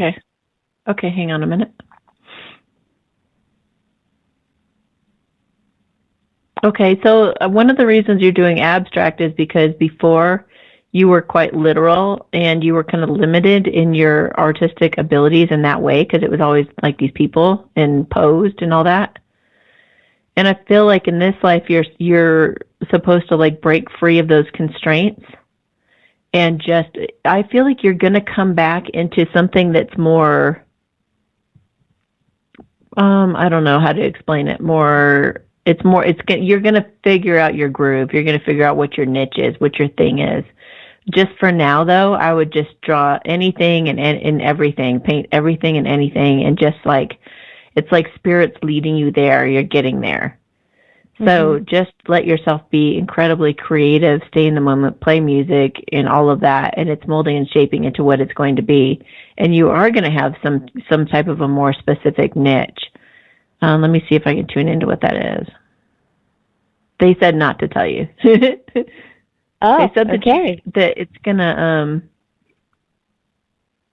Okay, hang on a minute. Okay, so one of the reasons you're doing abstract is because before you were quite literal and you were kind of limited in your artistic abilities in that way because it was always like these people and posed and all that. And I feel like in this life you're supposed to break free of those constraints and I feel like you're going to come back into something that's more I don't know how to explain it. You're going to figure out your groove. You're going to figure out what your niche is, what your thing is. Just for now, though, I would just draw anything and everything, paint everything and anything, and just it's like spirit's leading you there. You're getting there. So just let yourself be incredibly creative, stay in the moment, play music, and all of that, and it's molding and shaping into what it's going to be. And you are going to have some type of a more specific niche. Let me see if I can tune into what that is. They said not to tell you.
Oh,
they said
okay.
that it's gonna.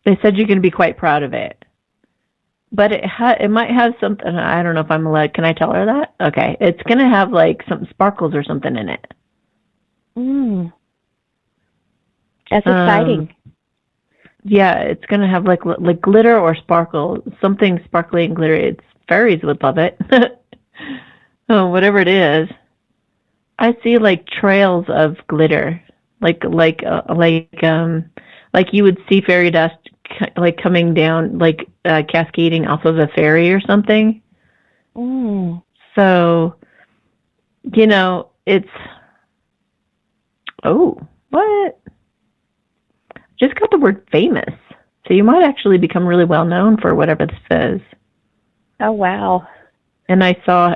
They said you're gonna be quite proud of it, but it might have something. I don't know if I'm allowed. Can I tell her that? Okay, it's gonna have some sparkles or something in it.
That's exciting.
Yeah, it's gonna have like glitter or sparkle, something sparkly and glittery. Fairies would love it. Oh, whatever it is. I see trails of glitter, like you would see fairy dust coming down, cascading off of a fairy or something. So, it's what? Just got the word famous, so you might actually become really well known for whatever this is.
Oh wow.
And I saw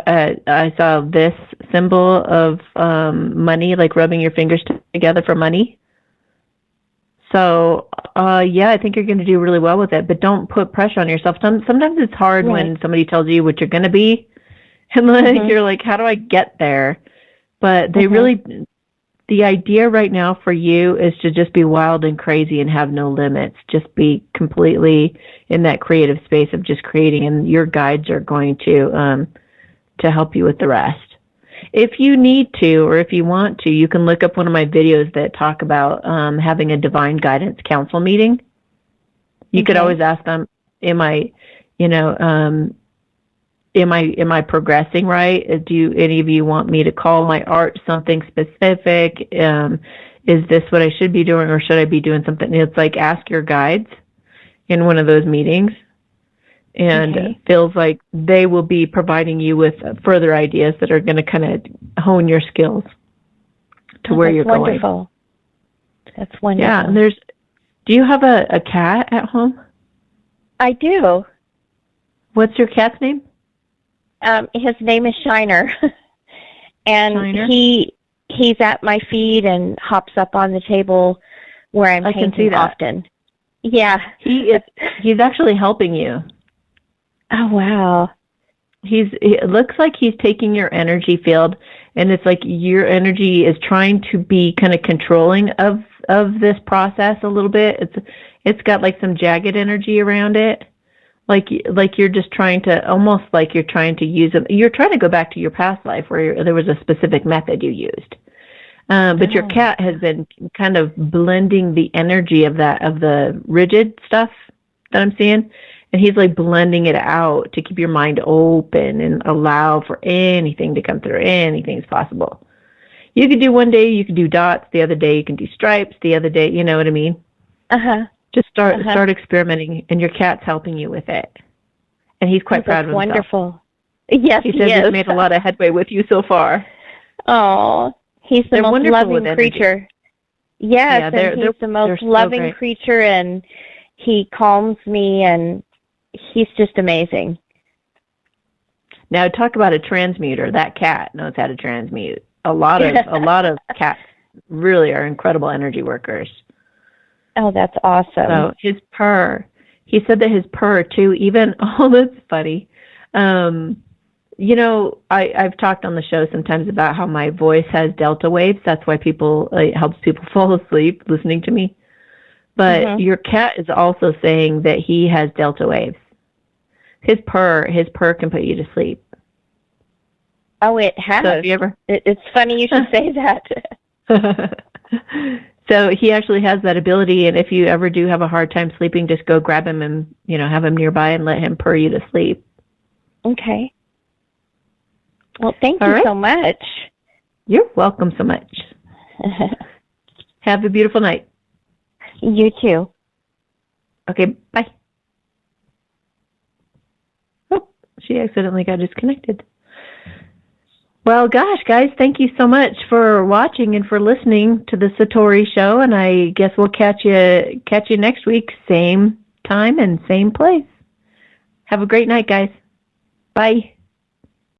this symbol of money, rubbing your fingers together for money. So, I think you're going to do really well with it, but don't put pressure on yourself. Sometimes it's hard when somebody tells you what you're going to be, and you're like, how do I get there? But they the idea right now for you is to just be wild and crazy and have no limits. Just be completely in that creative space of just creating, and your guides are going to help you with the rest. If you need to, or if you want to, you can look up one of my videos that talk about having a divine guidance council meeting. You could always ask them, am I progressing right? Do any of you want me to call my art something specific? is this what I should be doing, or should I be doing something? And it's like, ask your guides in one of those meetings, and it feels like they will be providing you with further ideas that are going to kind of hone your skills to where you're
wonderful.
going.
That's wonderful.
Yeah, and do you have a cat at home?
I do.
What's your cat's name?
His name is Shiner. And
Shiner?
He's at my feet and hops up on the table where I'm
I can
painting
see that.
often. Yeah.
He's actually helping you.
Oh, wow.
It looks like he's taking your energy field, and it's like your energy is trying to be kind of controlling of this process a little bit. It's got like some jagged energy around it. Like you're just trying to, almost like you're trying to use it. You're trying to go back to your past life where there was a specific method you used. But your cat has been kind of blending the energy of the rigid stuff that I'm seeing. And he's like blending it out to keep your mind open and allow for anything to come through. Anything's possible. You could do one day, you could do dots. The other day, you can do stripes. The other day, you know what I mean? Just start experimenting, and your cat's helping you with it. And he's quite proud of himself.
Wonderful. Yes,
he says he's made a lot of headway with you so far.
Oh, he's the most loving creature. Yes, and he's the most loving creature, and he calms me, and he's just amazing.
Now, talk about a transmuter. That cat knows how to transmute. A lot of cats really are incredible energy workers.
Oh, that's awesome.
So his purr, he said that his purr too, even, oh, that's funny. You know, I've talked on the show sometimes about how my voice has delta waves. That's why it helps people fall asleep listening to me. But your cat is also saying that he has delta waves. His purr can put you to sleep.
Oh, it has.
So
it's funny you should say that.
So he actually has that ability, and if you ever do have a hard time sleeping, just go grab him and, have him nearby and let him purr you to sleep.
Okay. Well, thank you so much.
You're welcome so much. Have a beautiful night.
You too.
Okay, bye. Oh, she accidentally got disconnected. Well, gosh, guys, thank you so much for watching and for listening to the Satori Show, and I guess we'll catch you next week, same time and same place. Have a great night, guys. Bye.